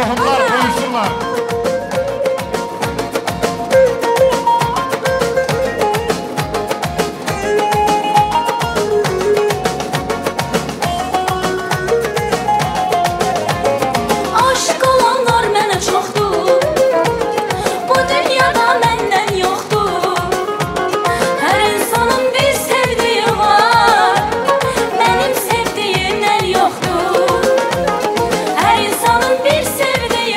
Tohumlar buyursunlar. Aşık olanlar mənə çoxdur, bu dünyada məndən yoxdur. Hər insanın bir sevdiyi var, mənim sevdiyimdən yoxdur. Hər insanın bir sevdiyi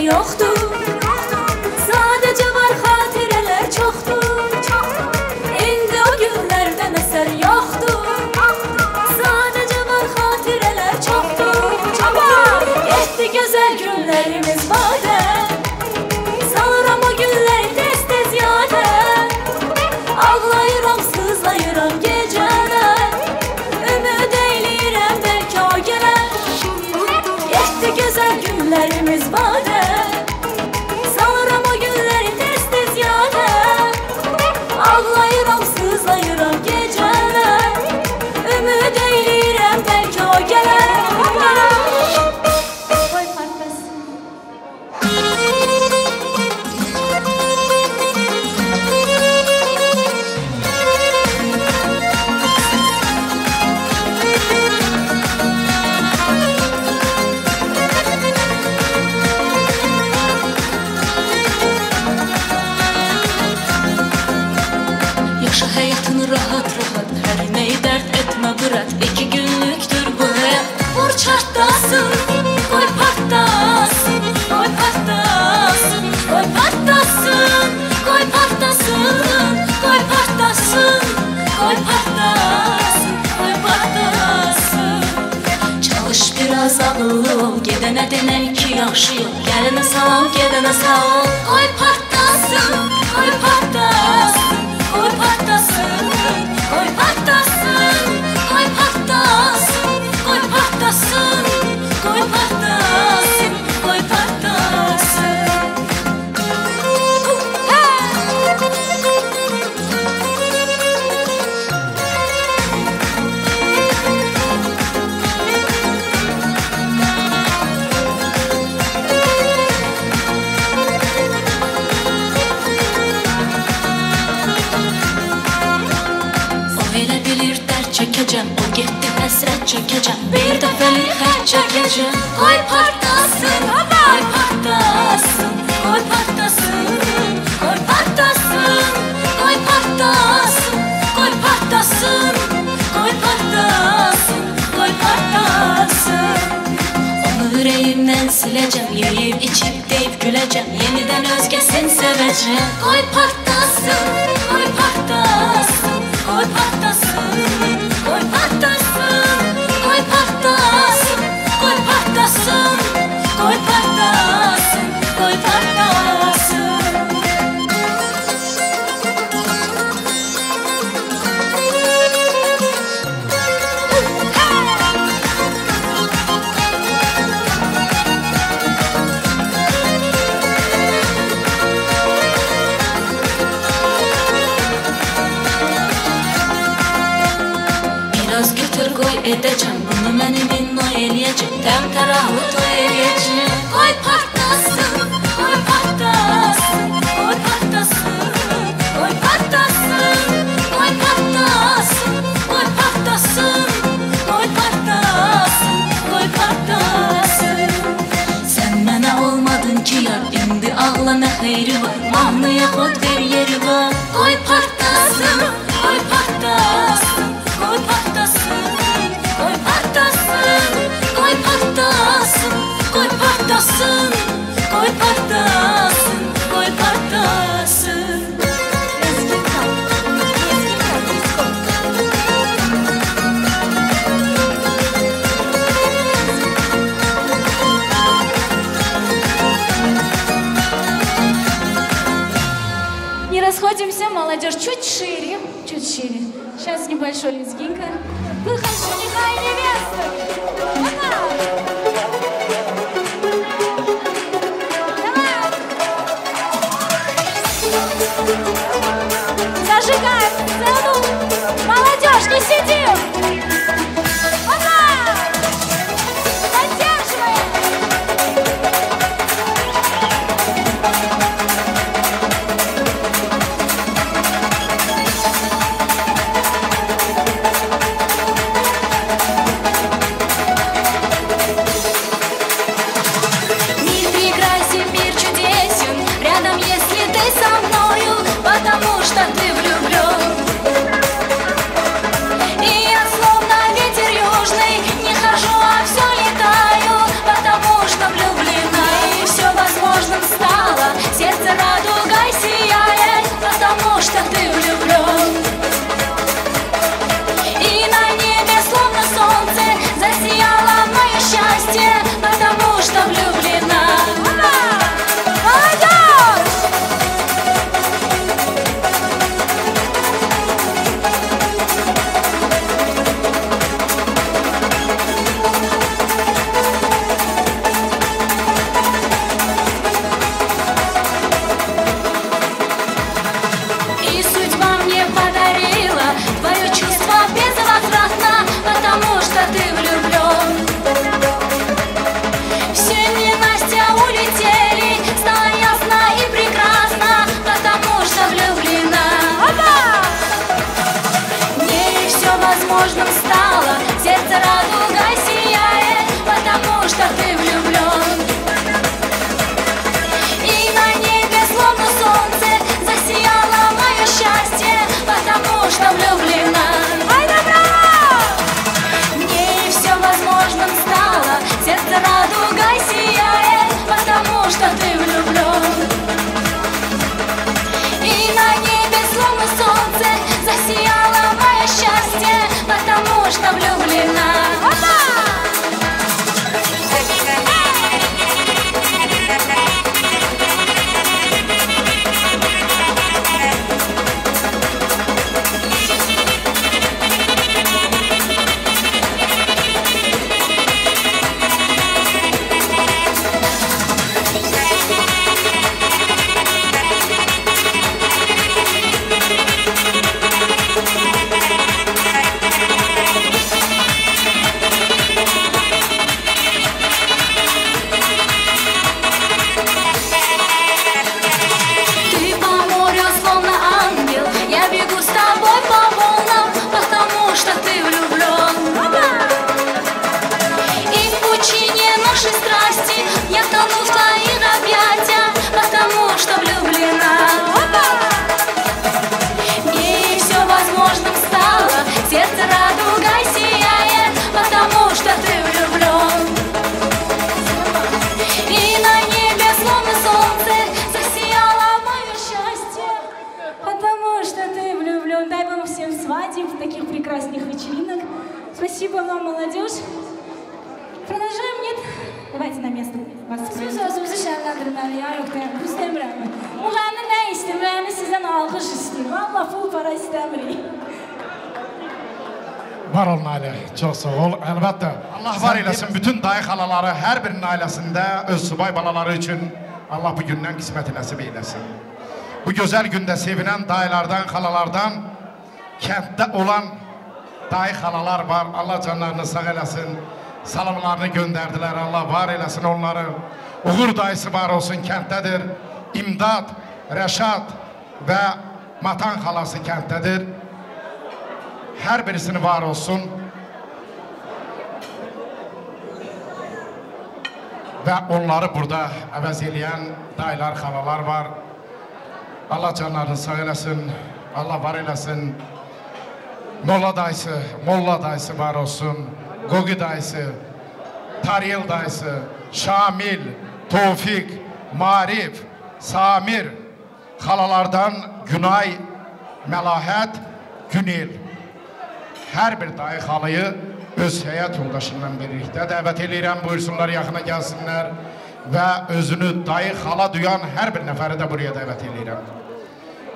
yoxdur. Sadəcə var xatirələr çoxdur. İndi o günlərdən əsər yoxdur. Sadəcə var xatirələr çoxdur. Getdi gözəl günlərimiz badə. Salıram o günləri tez-tez yadə. Ağlayıram, sızlayıram gecələr. Ümid eyləyirəm bəlkə o gələr. Getdi gözəl günlərimiz badə. Salıram o günləri tez-tez yadə. Ağlayıram, sızlayıram gecələr. Ümid eyləyirəm bəlkə o gələr. Qoy parkası. Yaşa həyatını rahat-rahat, hər nəyi dərd etmə bırat. 2 günlükdür bu həyat, vur çartlasın, qoy partlasın, qoy partlasın, qoy partlasın, qoy partlasın, qoy partlasın, qoy partlasın, qoy partlasın. Çalış biraz ağıllı ol, gedənə denən ki yaxşı yol. Gəlinə salam, gedənə sağ ol, qoy partlasın, qoy partlasın. Qoy partlasın, qoy partlasın, qoy partlasın, qoy partlasın, qoy partlasın, qoy partlasın. Çəkəcəm, o getdi həsrət çəkəcəm. Bir dəfəlik xət çəkəcəm. Qoy partlasın, qoy partlasın, qoy partlasın, qoy partlasın, qoy partlasın, qoy partlasın, qoy partlasın, qoy partlasın. Onu ürəyimdən siləcəm, yeyib içib deyib güləcəm. Yenidən özgəsin sevəcəm. Qoy partlasın, qoy partlasın, qoy partlasın. Qoy partlasın, qoy partlasın, qoy partlasın, qoy partlasın, qoy partlasın. Edəcəm, bunu mənim inno eləyəcəm. Təmtərahlı toy eləyəcəm. Qoy partlasın, qoy partlasın, qoy partlasın, qoy partlasın, qoy partlasın, qoy partlasın, qoy partlasın, qoy partlasın. Sən mənə olmadın ki yar, indi ağla nə xeyri var. Mahnıya xod ver yeri var. Qoy partlasın, qoy partlasın, qoy partlasın. Qoy partlasın, qoy partlasın, qoy partlasın, qoy partlasın, qoy partlasın. Не расходимся, молодежь, чуть шире, чуть шире. Сейчас небольшой лезгинка. Выход жениха и невесты. Зажигаем сцену. Молодежь, не сидим. Поддерживаем. невозможным стало, сердце радугой сияет, потому что ты влюблен. И на небе словно солнце засияло мое счастье, потому что влюблена. Ай, добро! Мне все возможным стало, сердце радугой сияет, потому что ты влюблен. И на небе словно солнце засияло мое счастье, потому что влюблена. Сердце радугой сияет, потому что ты влюблен. И на небе словно солнце засияло мое счастье, потому что ты влюблен. Дай вам всем свадеб, таких прекрасных вечеринок. Спасибо вам, молодежь. Продолжаем, нет? Давайте на место. Sözümüzü şənləndirməliyəm, yox istəmirəm. Müğənni nə istəyir? Sizdən alqış istəyir. Valla pul para istəmirik. Var olun ailə, çox sağ ol. Əlbəttə, Allah var eləsin bütün dayı xalaları, hər birinin ailəsində öz subay balaları üçün Allah bu gündən qisməti nəsib eyləsin. Bu gözəl gündə sevinən dayılardan, xalalardan, kənddə olan dayı xalalar var. Allah canlarını sağ eləsin, salamlarını göndərdilər. Allah var eləsin onları. Uğur dayısı var olsun, kənddədir. İmdad, Rəşad və Matan xalası kənddədir. Hər birisini var olsun və onları burada əvəz eləyən dayılar, xalalar var. Allah canlarını sağ eləsin, Allah var eləsin. Molla dayısı var olsun, Qogi dayısı, Tariyel dayısı, Şamil, Tofiq, Marif, Samir, xalalardan Günay, Məlahət, Günel. Hər bir dayı xalıyı öz həyat yoldaşından birlikdə dəvət edirəm, buyursunlar, yaxına gəlsinlər və özünü dayı xala duyan hər bir nəfəri də buraya dəvət edirəm.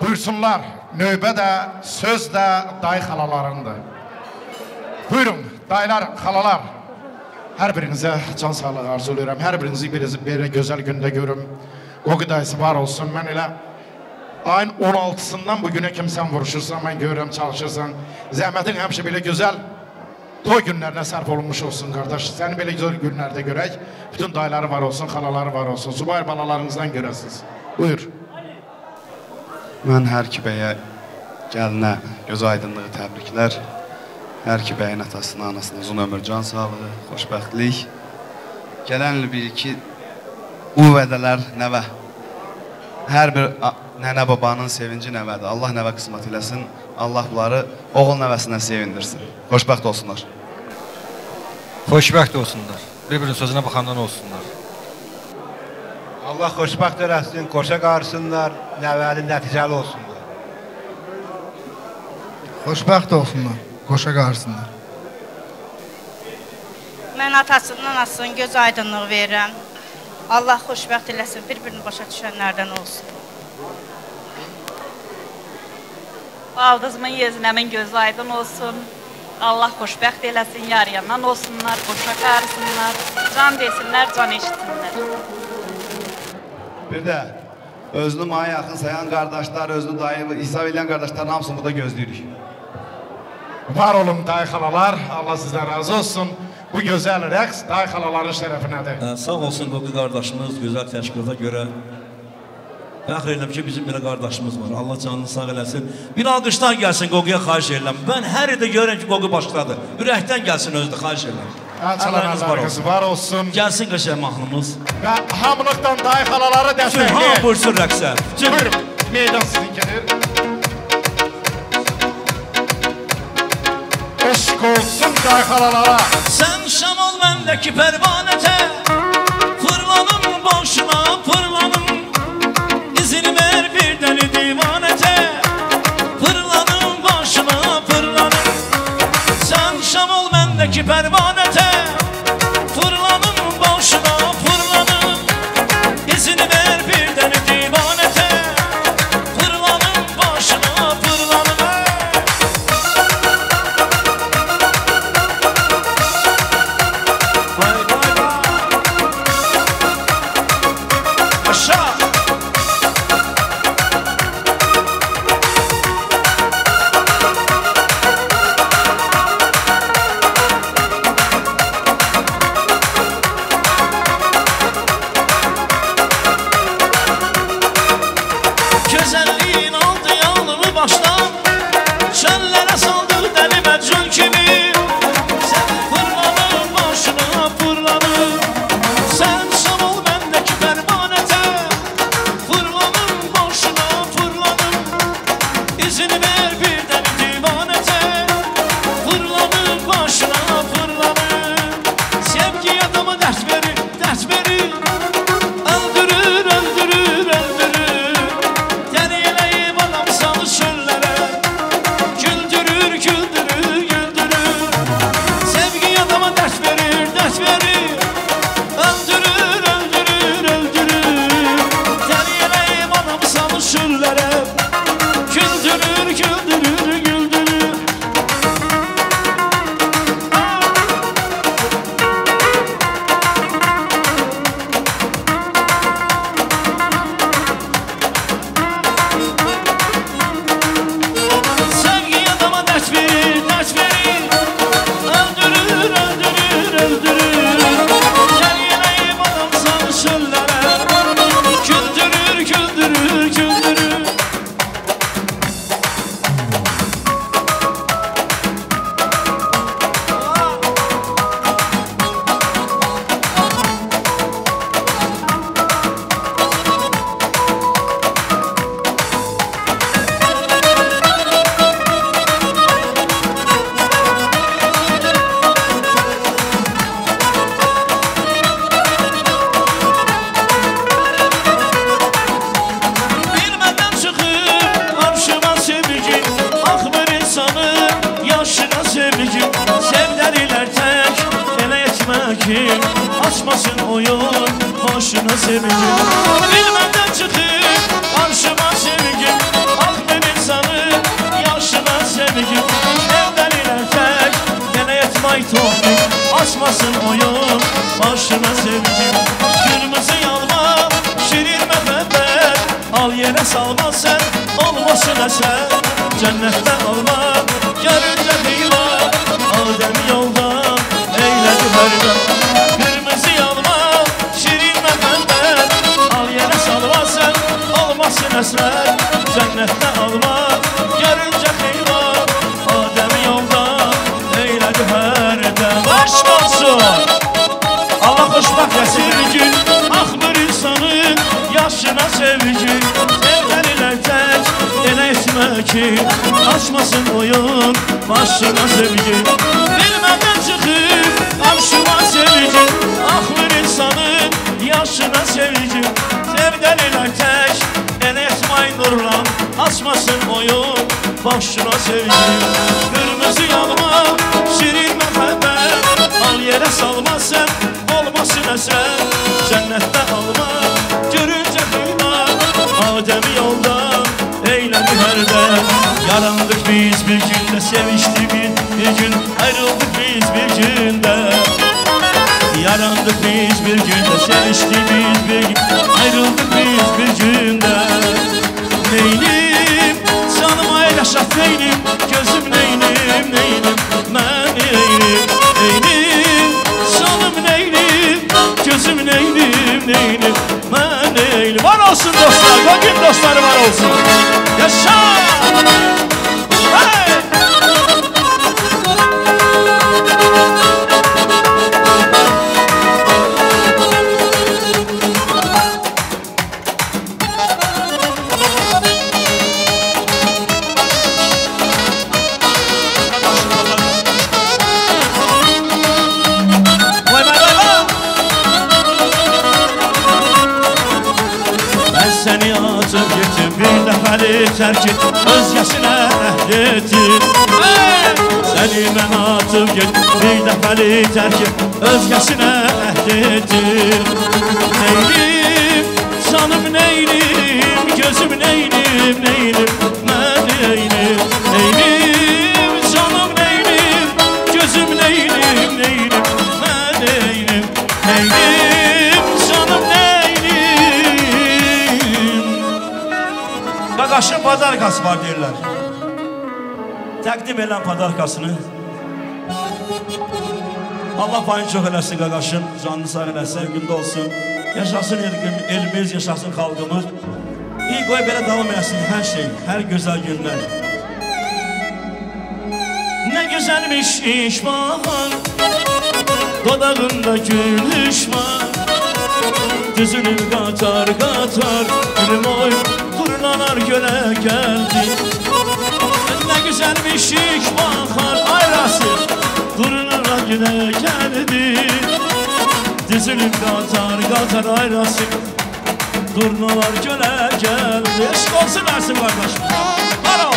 Buyursunlar, növbə də, söz də dayı xalalarındır. Buyurun, dayılar, xalalar, hər birinizə can sağlığı arzu edirəm, hər birinizi belə gözəl gündə görüm. O qıdayısı var olsun, mən elə ayın 16'sından bugüne kim sen vuruşursan, ben görürüm, çalışırsan. Zəhmətin həmişə belə gözəl toy günlərine sərf olunmuş olsun qardaş. Səni belə gözəl günlərdə görək. Bütün dayıları var olsun, xalaları var olsun. Subay balalarınızdan görəsiniz. Buyur. Mən hər iki bəyə, gəlinə göz aydınlığı təbriklər. Hər iki bəyin atasına, anasına uzun ömür, can sağlığı, xoşbəxtlik. Gələn il bir-iki bu vədələr nəvə. Hər bir nənə babanın sevinci nəvədir. Allah nəvə qismət eləsin. Allah bunları oğul nəvəsindən sevindirsin. Xoşbəxt olsunlar. Xoşbəxt olsunlar. Bir-birinin sözünə baxandan olsunlar. Allah xoşbəxt eləsin, qoşa qarsınlar, nəvəli nəticəli olsunlar. Xoşbəxt olsunlar, qoşa qarsınlar. Mən atasının anasının göz aydınlığı verirəm. Allah xoşbəxt eləsin, bir-birini başa düşənlərdən olsun. Baldızımın yezinəmin göz aydın olsun. Allah xoşbəxt eləsin, yar yandan olsunlar, qoşa qarsınlar, can desinlər, can eşitsinlər. Bir də özünü mənə yaxın sayan qardaşlar, özünü dayı hesab edən qardaşların hamısını burada gözləyirik. Var olun dayı xalalar, Allah sizdən razı olsun. Bu gözəl rəqs dayı xalaların şərəfinədir. Sağ olsun Qoqi qardaşımız gözəl təşkilata görə Fəxr edirəm ki, bizim belə qardaşımız var. Allah canını sağ eləsin. Bir alqışdan gəlsin Qoquya xahiş edirəm. Mən hər yerdə görürəm ki, Qoqu başladı. Ürəkdən gəlsin özdə xahiş edirəm. Çalanlarınız var olsun. Gəlsin qəşəng mahnımız. Və hamılıqdan dayı xalaları dəstəkləyir. Ha, buyursun rəqsə. Buyurun, meydan sizin gelir. Eşq olsun dayı xalalara. Sən şam ol məndəki pərvanətə, fırlanım boşuna fırlanım. İzin ver bir dəli divanətə, fırlanım boşuna fırlanım. Sən şam ol məndəki pərvanətə, fırlanım boşuna fırlanım. İzin ver bir dəli divanətə, fırlanım boşuna fırlanım. Vay vay vay. Aşağı. Gözəlliyin aldı yalımı başdan, çöllərə saldı dəli məcnun kimi. Sən fırlanım başına fırlanım. Sən şam ol məndəki pərvanətə, fırlanım başına fırlanım. İzin ver bir dəli divanətə, fırlanım başına fırlanım. Sevgi adama dərs verir, dərs verir. Öldürür, öldürür, öldürür. Dəni eləyib adam salır çöllərə, güldürür, güldürür, güldürür. Sevgi adama dərs verir, dərs verir. Öldürür, öldürür, öldürür. Dəni eləyib adam salır çöllərə, güldürür, güldürür, güldürür. Sevgi adama dərs verir, dərs verir. Öldürür, öldürür, öldürür. Dəni eləyib adam salır çöllərə, güldürür, güldürür, güldürür. Bilmədən çıxıb arşıma sevgi, axmır insanı yaşına sevgi. Sevdərilər tək elə etmə ki, açmasın oyun başına sevgi. Bilmədən çıxıb arşıma sevgi, axmır insanı yaşına sevgi. Sevdərilər tək elə etmək toxdur, açmasın oyun başına sevgi. Kırmızı yalma, şirin məhəbbət, al yerə salma sən, olmasın əsər. Cənnətdə alma, görüncə heyvan, Adəm yoldan eylədi hərdən. Kırmızı yalma, şirin məhəbbət, al yerə salma sən, olmasın əsər. Cənnətdə alma, görüncə heyvan, Adəm yoldan eylədi hərdən. Aşk olsun! Allah xoşbaxt eləsin bir gün, axmır insanın yaşına sevgi. Sevdərilər tək elə etmə ki, açmasın oyun başına sevgi. Bilmədən çıxıb arşıma sevgi, axmır insanın yaşına sevgi. Sevdərilər tək elə etmək nurlan, açmasın oyun başına sevgi. Kırmızı yalma, şirin məhəbbət, al yerə salma sən, olmasın əsər. Cənnətdə alma, görüncə heyvan, Adəm yoldan eylədi hərdən. Yarandık biz bir gündə, sevişdik bir gün, ayrıldık biz bir gündə. Yarandık biz bir gündə, sevişdik biz bir gün, ayrıldık biz bir gündə. Neynim, canıma yaşat neynim, gözüm neynim, neynim, mən neynim, neynim, canım neynim, gözüm neynim, neynim, mən neynim. neyli. Var olsun dostlar, bugün dostları var olsun. Yaşa! Hey! Seni atıp gittim bir dəfəli tərk et özgəsinə əhd etdim Səni mən atıp gittim bir dəfəli tərk et özgəsinə əhd etdim Neylim, canım neylim, gözüm neylim, neylim, mən neylim Neylim, canım neylim, gözüm neylim, neylim, mən neylim Neylim, canım neylim Qaqaşın padarkası var deyirlər. Təqdim elən padarkasını. Allah payını çox eləsin qaqaşın, canını sağ eləsin, gündə olsun. Yaşasın elimiz, yaşasın xalqımız. İyi qoy belə davam eləsin hər şey, hər gözəl günlər. Nə gözəlmiş iş var, dodağında gülüş var. Düzülür qatar, qatar, gülüm oy. Turnalar göle geldi Ne güzel bir şik bakar ayrası Turnalar göle geldi Dizilip katar katar ayrası Turnalar göle geldi Eşk olsun versin kardeşim Haro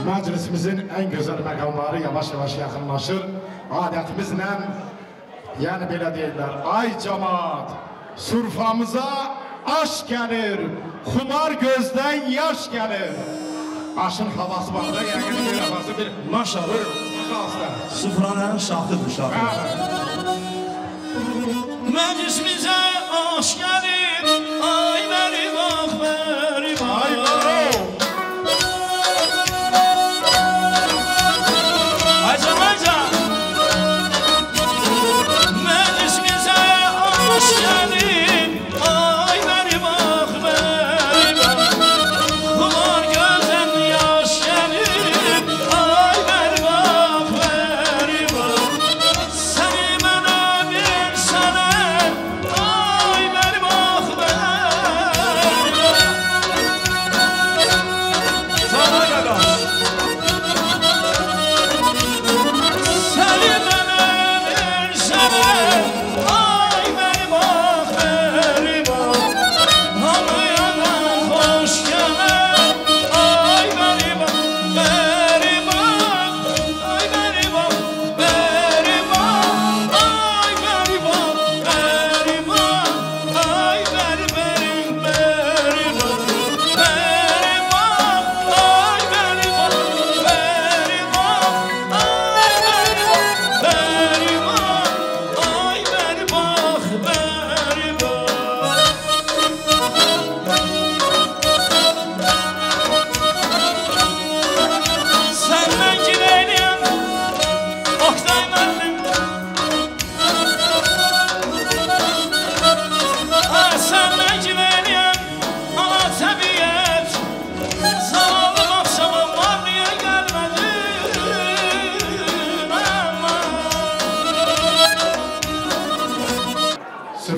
Məclisimizin en güzel məqamları yavaş-yavaş yaxınlaşır. Adətimizlə, yəni belə deyirlər, ay cəmaat, surfamıza aş gəlir, xumar gözdən yaş gəlir. Aşın havası var da, yəqin bir havası bir... Maşallah. Sıfranın şahıdır, şahı. Məclisimizə aş gəlir, ay bəri bax, bəri bax. Ay bəri. Ay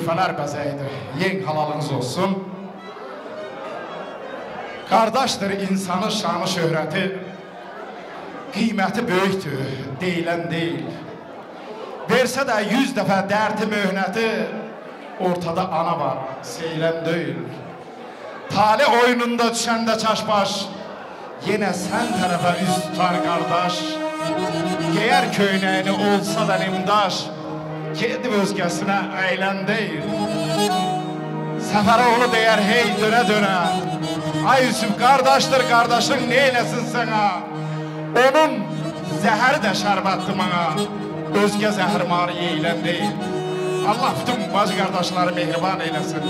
töhfələr bəzəyidir. Yen halalınız olsun. Qardaşdır insanın şanı şöhrəti, qiyməti böyükdür, deyilən deyil. Versə də 100 dəfə dərdi möhnəti, ortada ana var, seylən deyil. Tali oyununda düşəndə çaşbaş, yenə sən tərəfə üz tutar qardaş. Geyər köynəyini olsa da nimdaş, gedib özgəsinə əylən deyil. Səfəroğlu deyər hey dönə dönə, ay Yusuf qardaşdır qardaşın neyləsin sənə? Onun zəhəri də şərbətdir mənə, özgə zəhərmarı yeylən deyil. Allah bütün bacı qardaşları mehriban eyləsin.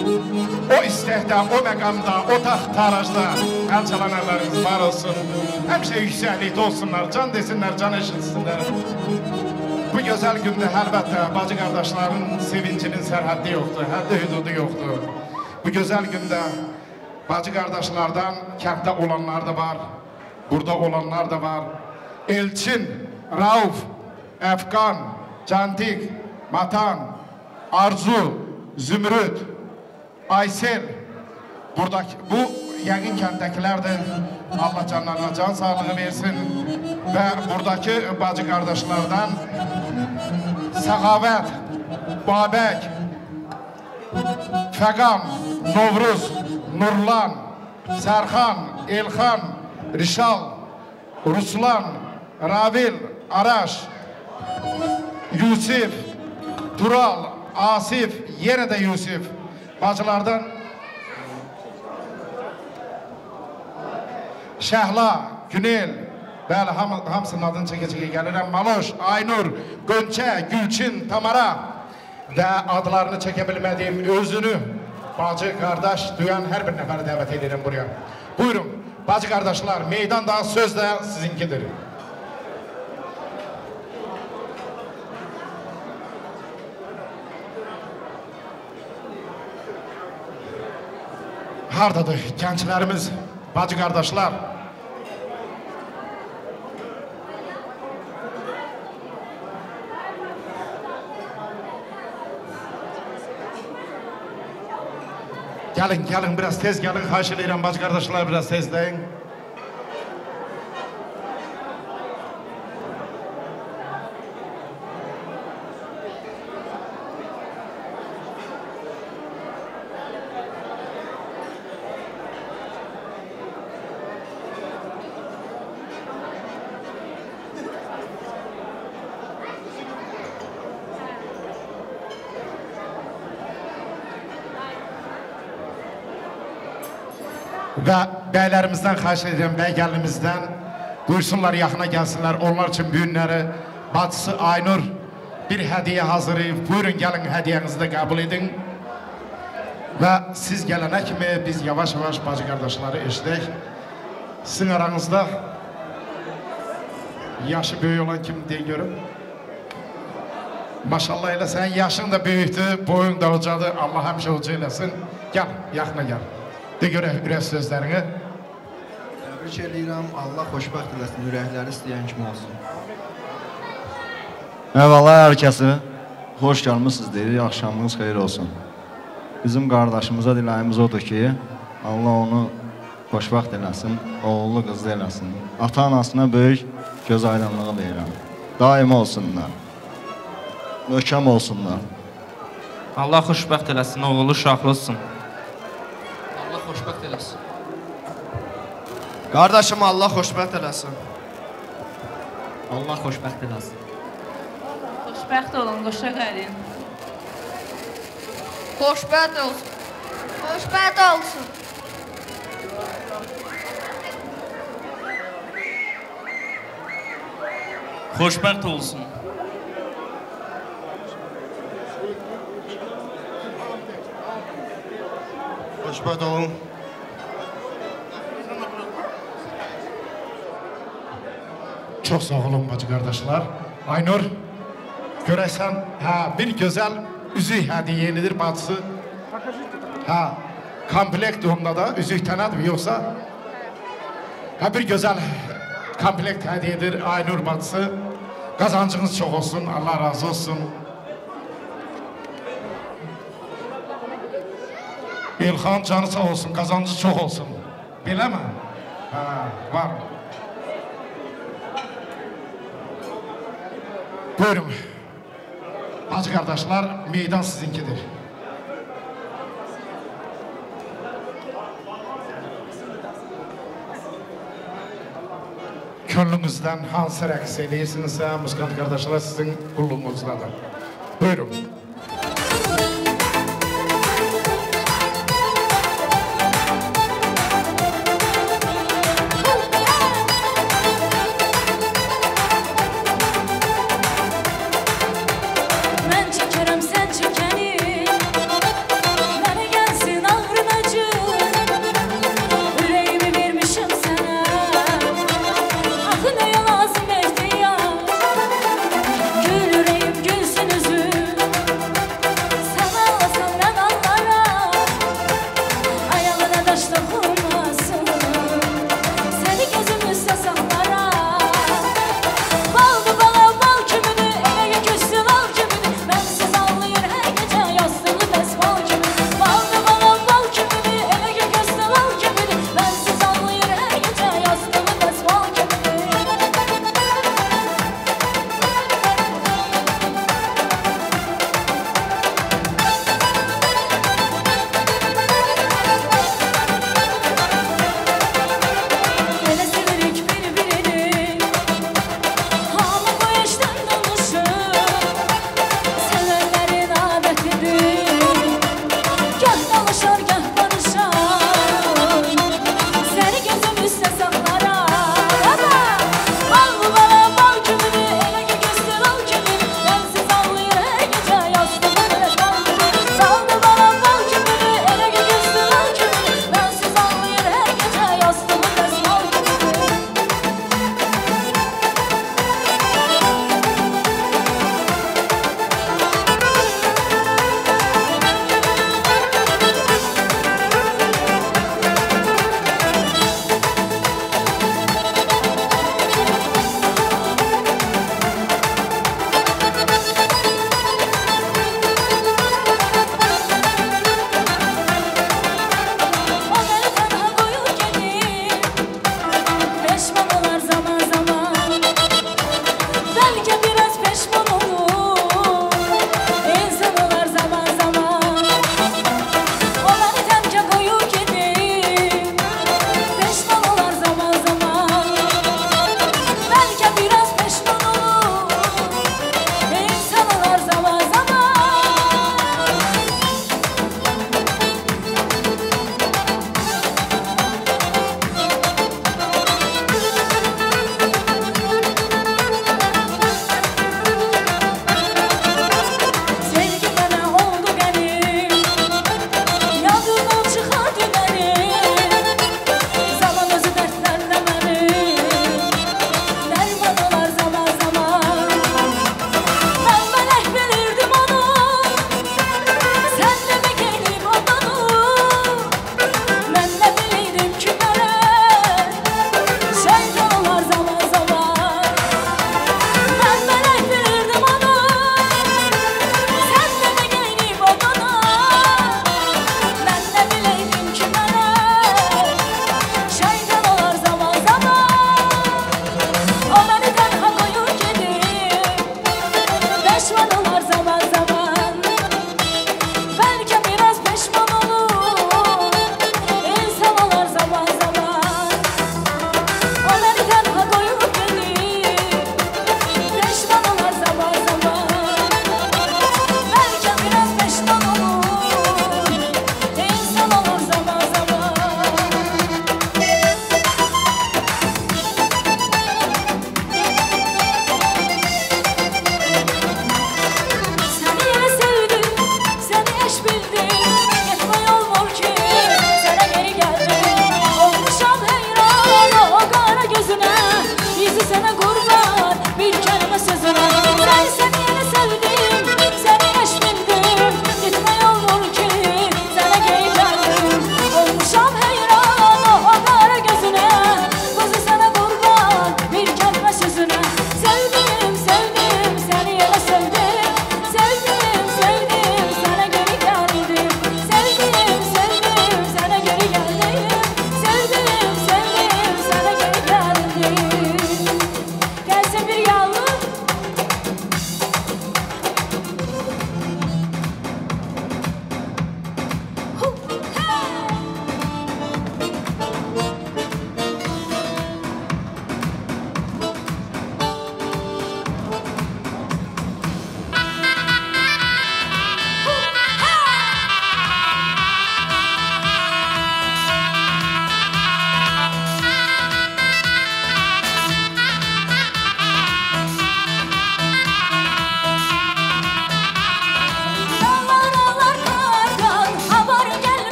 O istəkdə, o məqamda, o taxt tarajda əl çalanlarınız var olsun. Həmişə yüksəklikdə olsunlar, can desinlər, can eşitsinlər. Bu gözəl gündə əlbəttə bacı qardaşların sevincinin sərhəddi yoxdur, həddi hüdudu yoxdur. Bu gözəl gündə bacı qardaşlardan kənddə olanlar da var, burada olanlar da var. Elçin, Rauf, Əfqan, Cantik, Matan, Arzu, Zümrüt, Aysel, bu yəqin kənddəkilərdir. Allah canlarına can sağlığı versin. Və buradakı bacı qardaşlardan Səxavət, Babək, Fəqam, Novruz, Nurlan, Sərxan, Elxan, Rişal, Ruslan, Ravil, Araş, Yusif, Tural, Asif, yenə də Yusif bacılardan Şəhla, Günel, bəli, hamısının adını çəkə-çəkə gəlirəm. Maloş, Aynur, Gönçə, Gülçin, Tamara və adlarını çəkə bilmədiyim özünü bacı, qardaş duyan hər bir nəfəri dəvət edirəm buraya. Buyurun, bacı qardaşlar, meydan daha söz də sizinkidir. Hardadır gənclərimiz, bacı qardaşlar? Gəlin, biraz tez gəlin, xahiş edirəm, bacı qardaşlar, biraz tezləyin. Və bəylərimizdən xahiş edirəm, bəy gəlinimizdən buyursunlar, yaxına gəlsinlər. Onlar üçün büyünləri bacısı Aynur bir hədiyə hazırlayıb. Buyurun, gəlin, hədiyənizi də qəbul edin. Və siz gələnə kimi biz yavaş-yavaş bacı qardaşları eşidək. Sizin aranızda yaşı böyük olan kim deyin görüm? Maşallah elə, sənin yaşın da böyükdür, boyun da ucadır. Allah həmişə uca eləsin. Gəl, yaxına gəl. De görək ürək sözlərini. Təbrik edirəm, Allah xoşbəxt eləsin, ürəkləri istəyən kimi olsun. Əvvəla hər kəsi xoş gəlmişsiniz deyirik, axşamınız xeyir olsun. Bizim qardaşımıza diləyimiz odur ki, Allah onu xoşbəxt eləsin, oğullu qızlı eləsin. Ata-anasına böyük göz aydınlığı verirəm. Daim olsunlar, möhkəm olsunlar. Allah xoşbəxt eləsin, oğulu şahlı olsun. Xoşbəxt eləsin. Qardaşım, Allah xoşbəxt eləsin. Allah xoşbəxt eləsin. Xoşbəxt olun, qoşa gəlin. Xoşbəxt olsun. Xoşbəxt olsun. Xoşbəxt olsun. Xoşbəxt olun. Çox sağ olun bacı qardaşlar. Aynur, görəsən, bir gözəl üzük hədiyyə edilir bacısı. Komplekt onda da üzüktənədir, yoxsa? Bir gözəl komplekt hədiyyə edir Aynur bacısı. Qazancınız çox olsun, Allah razı olsun. Elxan canı sağ olsun, qazancı çox olsun. Belə mi? Var. Buyurun. Hacı qardaşlar, meydan sizinkidir. Könlünüzdən hansı rəqs eləyirsinizsə, musikant qardaşlar sizin qulluğunuzdadır. Buyurun. Gül yüreğim gülsün üzüm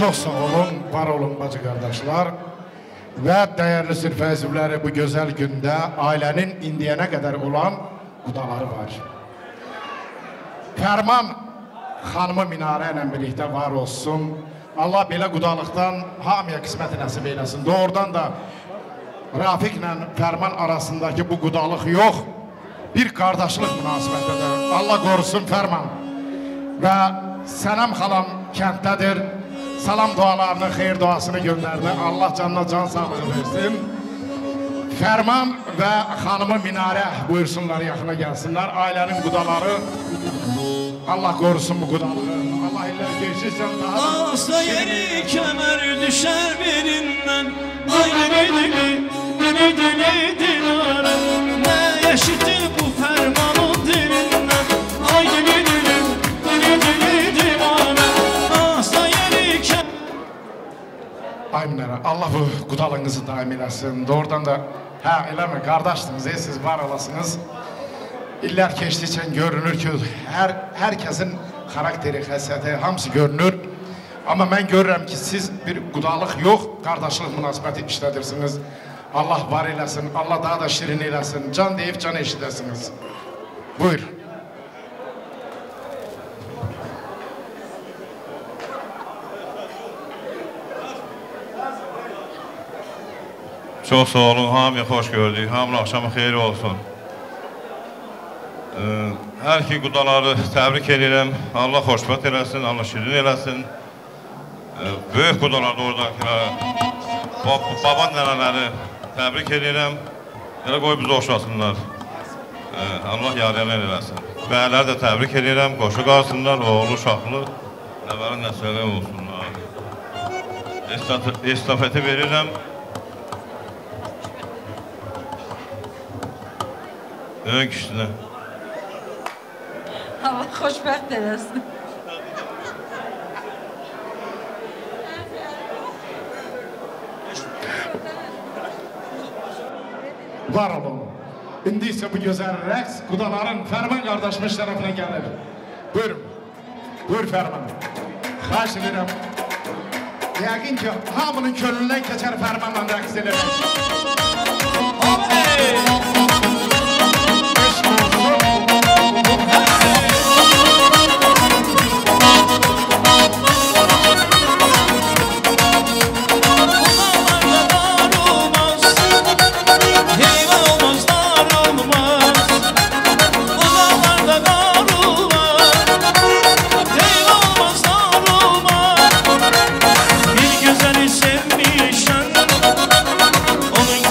Çox sağ olun, var olun bacı qardaşlar. Və dəyərli sirfə üzvləri, bu gözəl gündə ailənin indiyənə qədər olan qudaları var. Fərman xanımı Minarə ilə birlikdə var olsun. Allah belə qudalıqdan hamıya qismət nəsib eyləsin. Doğrudan da Rafiqlə Fərman arasındakı bu qudalıq yox, bir qardaşlıq münasibətidir. Allah qorusun Fərman. Və Sənəm xalam kənddədir. Salam dualarını, xeyir duasını göndərdi. Allah canına can sağlığı versin. Fərman və xanımı Minarə buyursunlar, yaxına gəlsinlər. Ailənin qudaları, Allah qorusun bu qudalığı. Allah iller geçirsən daha da... Asa yeri kəmər düşər birindən. Ay dili dinara. Nə eşitdi bu fərmanın dilindən. Ay dili dinara. Asa yeri kəmər... Ay Minarə, Allah bu qudalığınızı daim eləsin. Doğrudan da, hə eləmə, qardaşdınız, siz var olasınız. İllər keçdikcə görünür ki, hər kəsin xarakteri, xəssəti, hamısı görünür. Amma mən görürəm ki, siz bir qudalıq yox, qardaşlıq münasibəti işlədirsiniz. Allah var eləsin, Allah daha da şirin eləsin, can deyib can eşidəsiniz. Buyur. Çox sağ olun, hamıya xoş gördük, hamının axşamı xeyir olsun. Hər iki qudaları təbrik edirəm, Allah xoşbəxt eləsin, Allah şirin eləsin. Böyük qudalar da oradakiləri, baba nənələri təbrik edirəm, elə qoy bizi oxşasınlar. Allah yariyələr eləsin. Bəyələri də təbrik edirəm, qoşu qalsınlar, oğlu, uşaqlı, nəvəli nəsələr olsunlar. Estafeti verirəm. Ön kişisine. Allah xoşbəxt eləsin. Var olun. İndi isə bu gözəl rəqs qudaların Fərman qardaşımız tərəfinə gəlir. Buyurun. Buyur Fərman. Xahiş edirəm. Yəqin ki, hamının könlündən keçər Fərmanla rəqs eləmək. Onun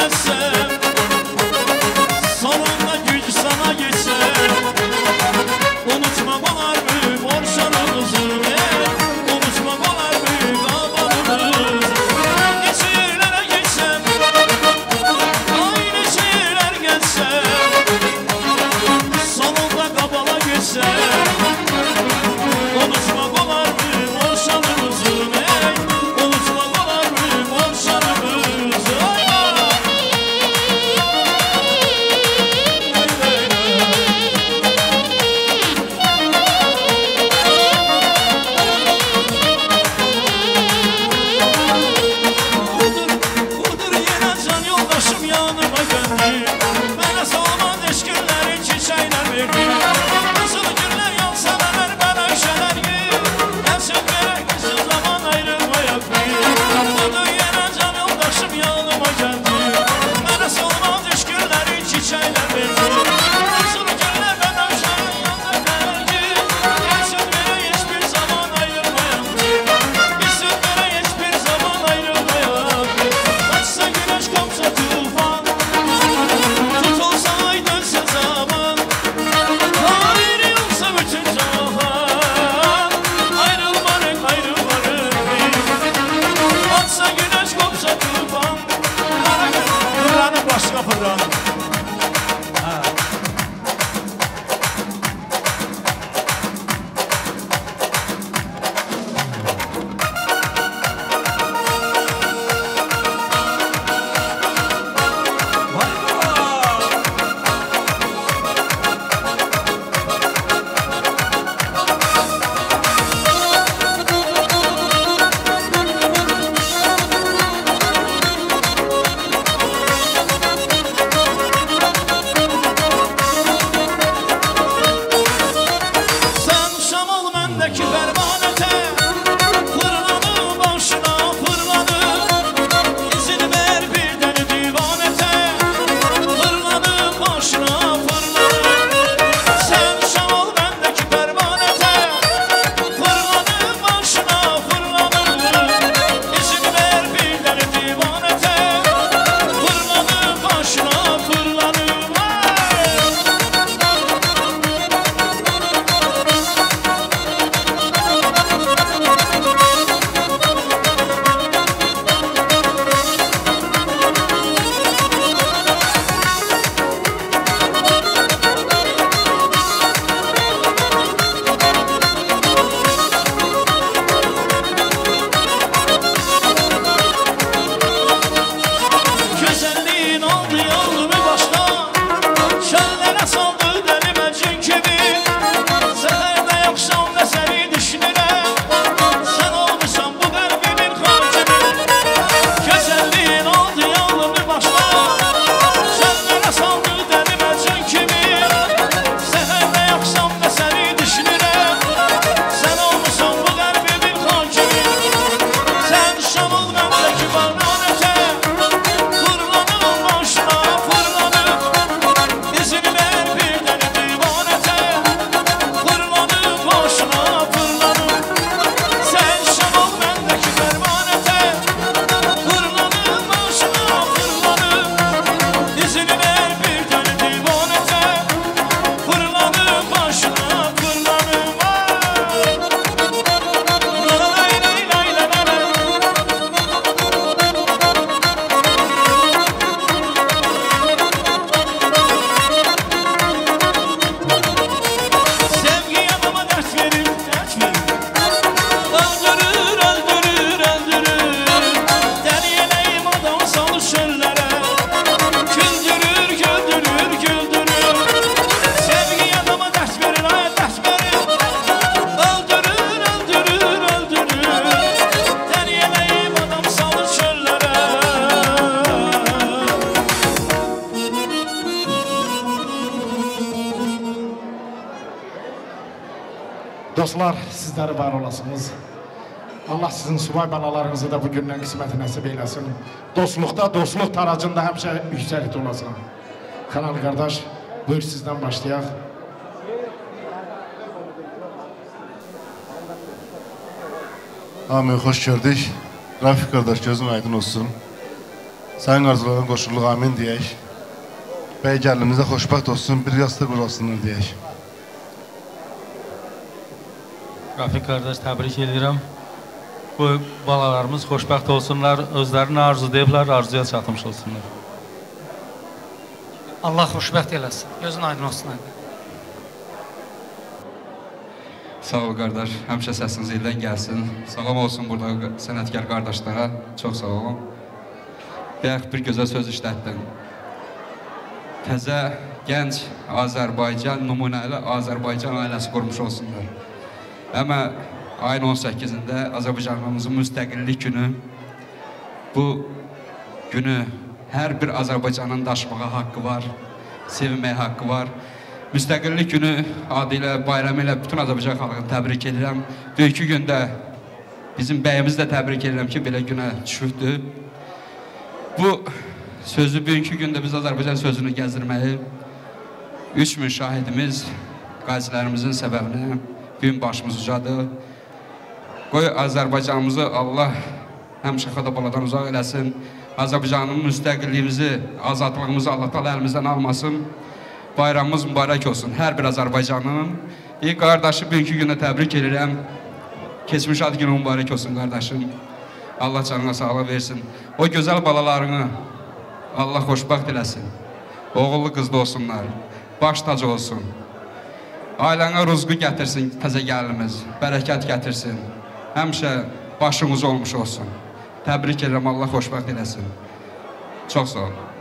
bilməzsən, sonunda güc sana geçər. Unutmaq olarmı borçlarımızı, unutmaq olarmı qabanımız. Neçə yerlərə geçsəm, ay neçə yerlər gəlsəm, sonunda qabala geçsəm. Unutmaq olarmı borçlarımızı, unutmaq olarmı borçlarımızı. Budur yenə can yoldaşım yanıma gəldi, mənə salamat eşkillərin çiçəklər verdi. Nasıl günlər yan səvələr mənə şələr gir, həmşə verək bizim zaman ayrılmayak bir. Budur yenə can yoldaşım yanıma gəldi, mənə salamat eşkillərin çiçəklər verdi. Nasıl günlər mənə şələr yanına gələr gir, həmşə verək hiçbir zaman ayrılmayak bir. Bizim verək hiçbir zaman ayrılmayak bir. Açsa güneş kopsa tufan, tutulsa ay dönse zaman, ayrılsa bütün cahan, ayrılmarıq, ayrılmarıq biz. Açsa güneş kopsa tufan, buranın başqa fırlanır. Sən şam ol məndəki pərvanətə, fırlanım başına fırlanım. İzin ver bir dəni divanətə, fırlanım başına fırlanım. Sən şam ol məndəki pərvanətə, fırlanım başına fırlanım. İzin ver bir dəni divanətə, fırlanım başına fırlanım. Gözəlliyin aldı yolunu başdan, çöllərə saldı dəli məcun kimi. Səhərdə yoxsan və səni düşünürəm, sən olmuşsan bu qəlbimin hakimi. Gözəlliyin aldı yolunu başdan, çöllərə saldı dəli məcun kimi. Səhərdə yoxsan və səni düşünürəm, sən olmuşsan bu qəlbimin hakimi. Sən şam ol məndəki pərvanətə, fırlanım başına fırlanım. İzin ver bir dəni divanətə, fırlanım başına fırlanım. Sən şam ol məndəki pərvanətə, fırlanım başına fırlanım. İzin ver bir dəni divanətə, fırlanım başına fırlanım. Lay lay lay lay lay. Sevgi yanıma dert verir, dert verir. Öldürür, öldürür, öldürür. Deli eləyim adamı salır çöllərə, güldürür, güldürür, güldürür. Sevgi yanıma dert verir, ay dert verir. Öldürür, öldürür, öldürür. Deli eləyim adamı salır çöllərə. Dostlar, sizləri var olasınız. Allah sizin subay balalarınızı da bugündən qisməti nəsib eyləsin. Dostluqda, dostluq taracında həmişə yüksəklikdə olasın. Kanal qardaş, buyur sizdən başlayaq. Amin, hoş gördük. Rafik kardeş gözün aydın olsun. Sənin arzularına qoşulluq amin deyək. Bəy gəlinimizə xoşbəxt olsun, bir yastıq qurasınlar deyək. Rafiq qardaş, təbrik edirəm. Bu balalarımız xoşbəxt olsunlar, özlərini arzulayıblar, arzuya çatmış olsunlar. Allah xoşbəxt eləsin, gözün aydın olsun. Sağ ol qardaş, həmişə səsiniz eldən gəlsin. Salam olsun burada sənətkar qardaşlara, çox sağ olun. Bir gözəl söz işlətdim. Təzə, gənc Azərbaycan, nümunəli Azərbaycan ailəsi qurmuş olsunlar. Amma ayın 18-də Azərbaycanımızın müstəqillik günü. Bu günü hər bir Azərbaycanın daşımağa haqqı var, sevinməyə haqqı var. Müstəqillik günü adı ilə, bayramı ilə bütün Azərbaycan xalqını təbrik edirəm. Bugünkü gündə bizim bəyimizi də təbrik edirəm ki, belə günə düşübdür. Bu sözü bugünkü gündə biz Azərbaycan sözünü gəzdirməyi 3000 şahidimiz, qazilərimizin səbəbinə gün başımız ucadır. Qoy Azərbaycanımızı Allah həmişə xada-baladan uzaq eləsin. Azərbaycanın müstəqilliyimizi, azadlığımızı Allah təala əlimizdən almasın. Bayramımız mübarək olsun hər bir Azərbaycanın. Qardaşı bugünkü günə təbrik edirəm. Keçmiş ad günü mübarək olsun qardaşım. Allah canına sağlıq versin. O gözəl balalarını Allah xoşbəxt eləsin. Oğullu qızlı olsunlar. Baş tacı olsun. Ailənə ruzqu gətirsin təzə gəlinimiz. Bərəkət gətirsin. Həmişə başımız olmuş olsun. Təbrik edirəm. Allah xoşbəxt eləsin. Çox sağ olun.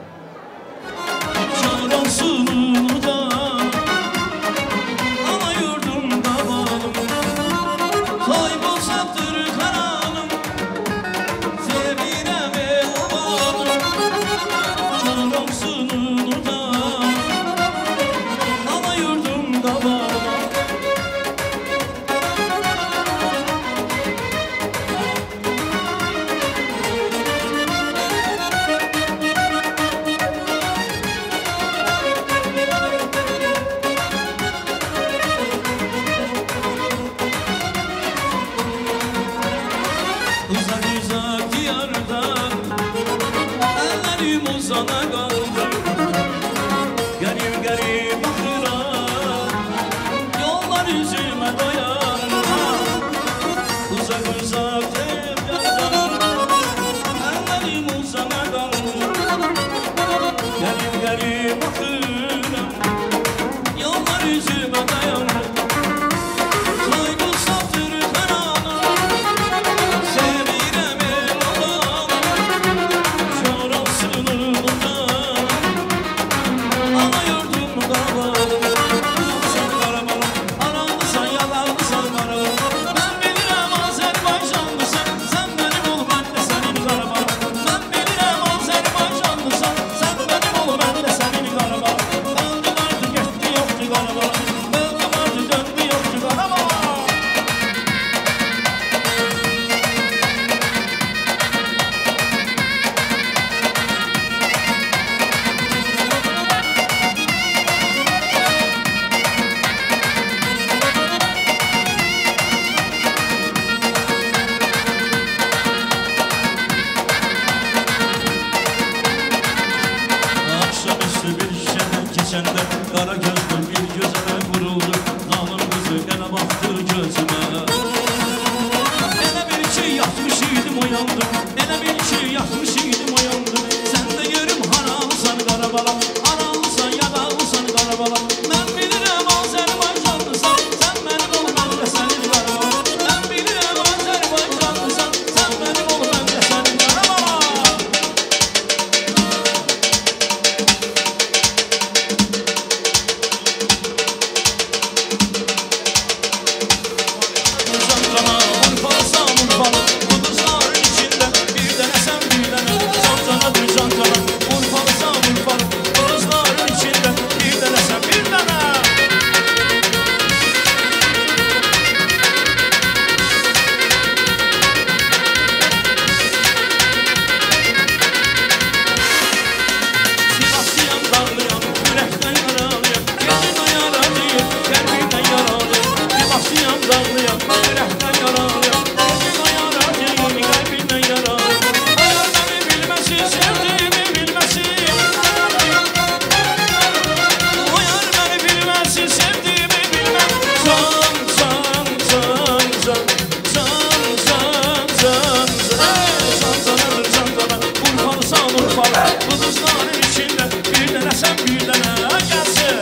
Urfalı Kuduzların içində bir dənə sən bir dənə gəlsin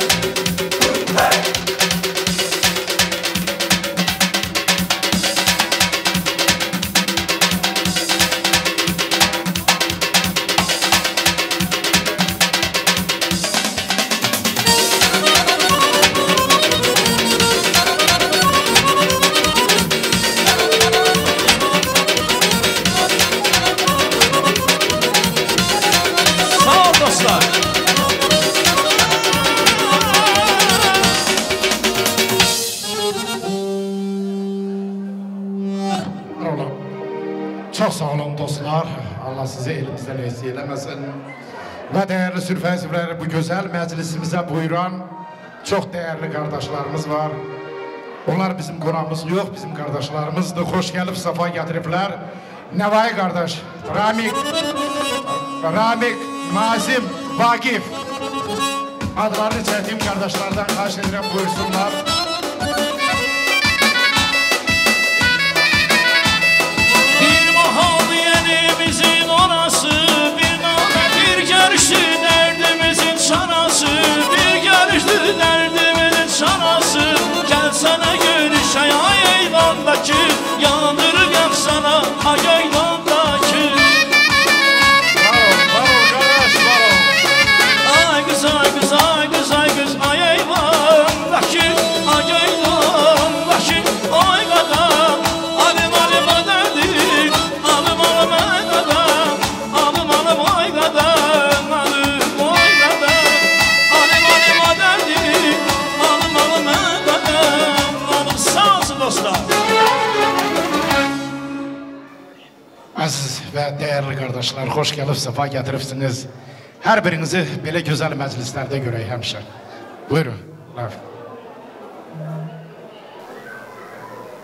Çok sağ olun dostlar. Allah sizi elimizden eksik eləməsin. Ve değerli sürfəzivləri bu güzel meclisimize buyuran çok değerli kardeşlerimiz var. Onlar bizim konağımız yok, bizim kardeşlerimizdir. Hoş gelip safa getiripler. Nevai kardeş, Ramik, Nazim, Vakif. Adlarını çektiğim kardeşlerden xahiş edirəm buyursunlar. Yerimizin orası bir name bir görüştü derdimizin çanası bir görüştü derdimizin çanası gel sana görüşey ay eyvandaki yandırıp yaksana ay eyvandaki ay kız ay kız ay kız ay kız ay eyvandaki ay eyvandaki ay kadar alim alim adedim alim alim adedim alim alim ay kadar alim ay kadar alim alim adedim alim alim adedim alim sağ olsun dostlar. Aziz ve değerli kardeşler, hoş gelip sefa getiripsiniz. Her birinizi böyle güzel meclislerde göreyim hemşe. Buyurun.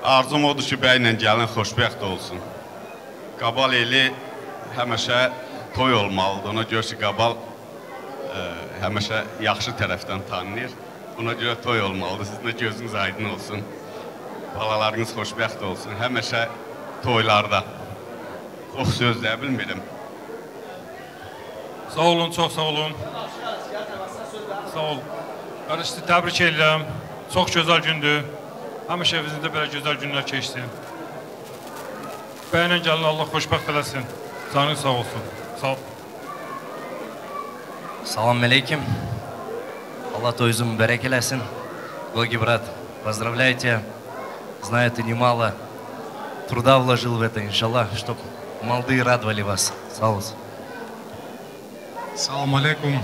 Arzum odur ki, bəylə gəlin xoşbəxt olsun. Qabal eli həmişə toy olmalıdır. Ona görə ki, Qabal həmişə yaxşı tərəfdən tanınır. Ona görə toy olmalıdır. Sizin də gözünüz aydın olsun. Balalarınız xoşbəxt olsun. Həmişə toylarda. Çox sözlə bilmirəm. Sağ olun, çox sağ olun. Sağ ol. Qardaş, təbrik edirəm. Çox gözəl gündür. Həmişə evinizdə belə gözəl günlər keçsin. Bəylə gəlin, Allah xoşbəxt eləsin. Canınız sağ olsun. Sağ ol. Salam aleykum. Allah toюзу mübarək eləsin. Гоги, брат, поздравляю тебя. Знаю, ты немало труда вложил в это, иншаллах, чтобы молодые радовали вас. Sağ olun. Salam aleykum.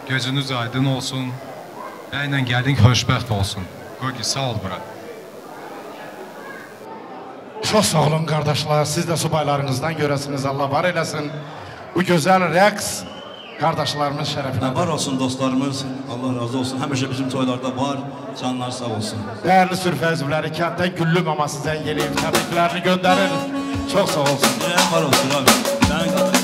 Gözünüz aydın olsun. Bəylə gəlin, xoşbəxt olsun. Gogi, sağ ol, brat. Çok sağ olun kardeşler. Siz de subaylarınızdan göresiniz. Allah var eylesin. Bu güzel rəqs kardeşlerimiz şerefine. Var olsun dostlarımız. Allah razı olsun. Həmişə bizim toylarda var. Canlar sağ olsun. Değerli sürfəzivləri kənddən güllü maması zəng eləyib. Təbriklərini göndərir. Çok sağ olsun. Var olsun abi. Sənin kadar.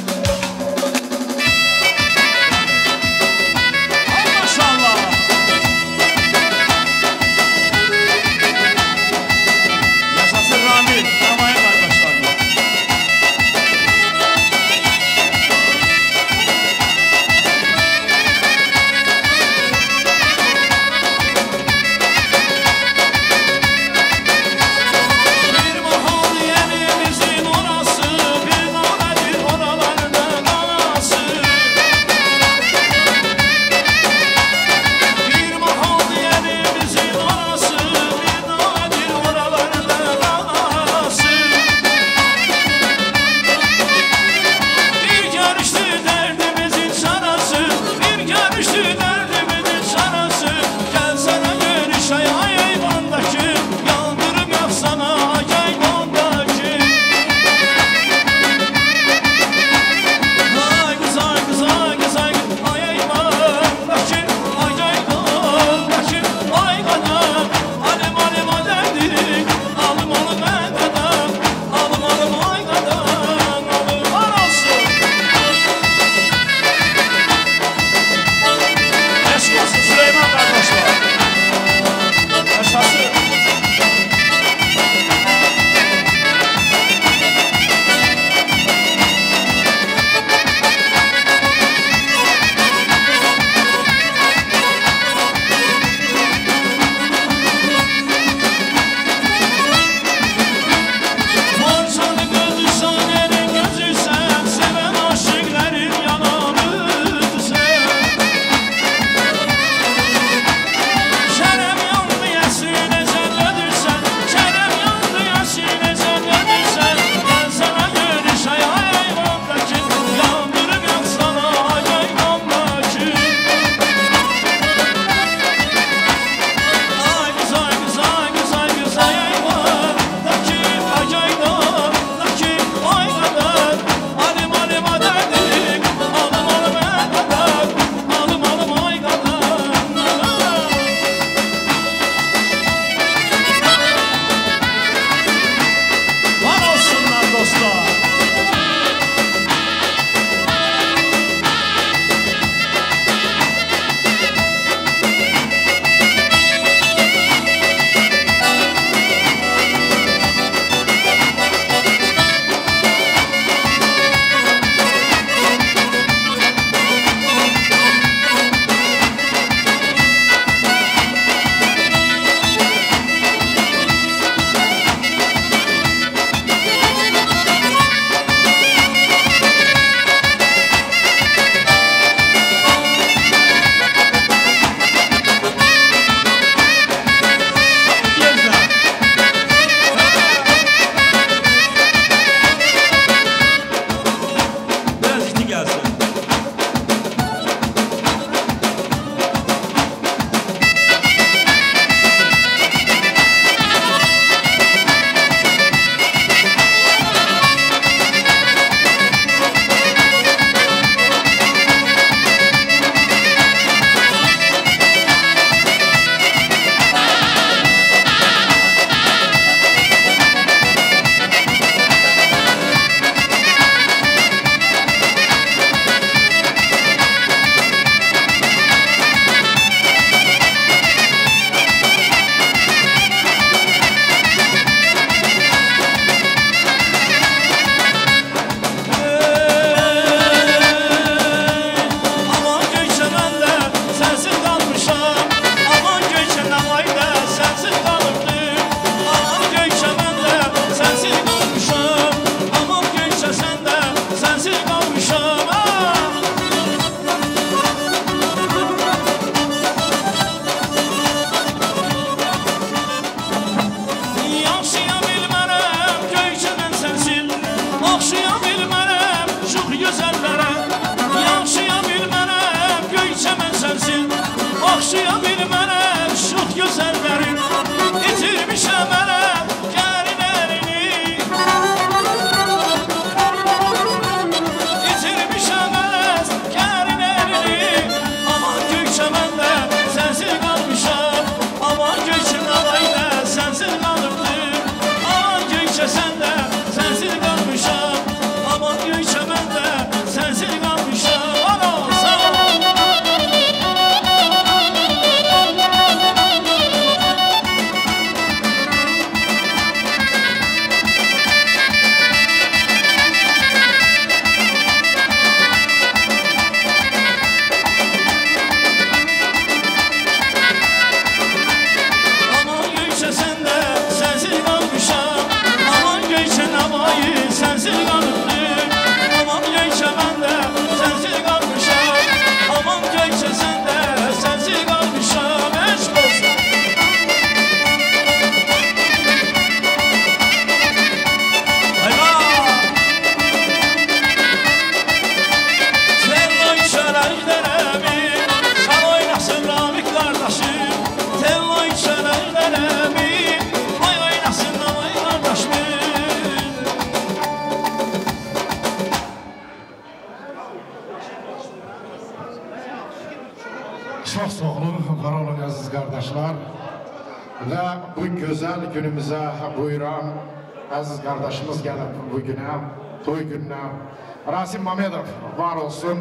Bir mahal yerimizin orası bir namedir oralar Çox sağ olun, var olun əziz qardaşlar. Və bu gözəl günümüzə buyuran əziz qardaşımız gəlib bu günə, toy gününə. Rasim Mamedov var olsun,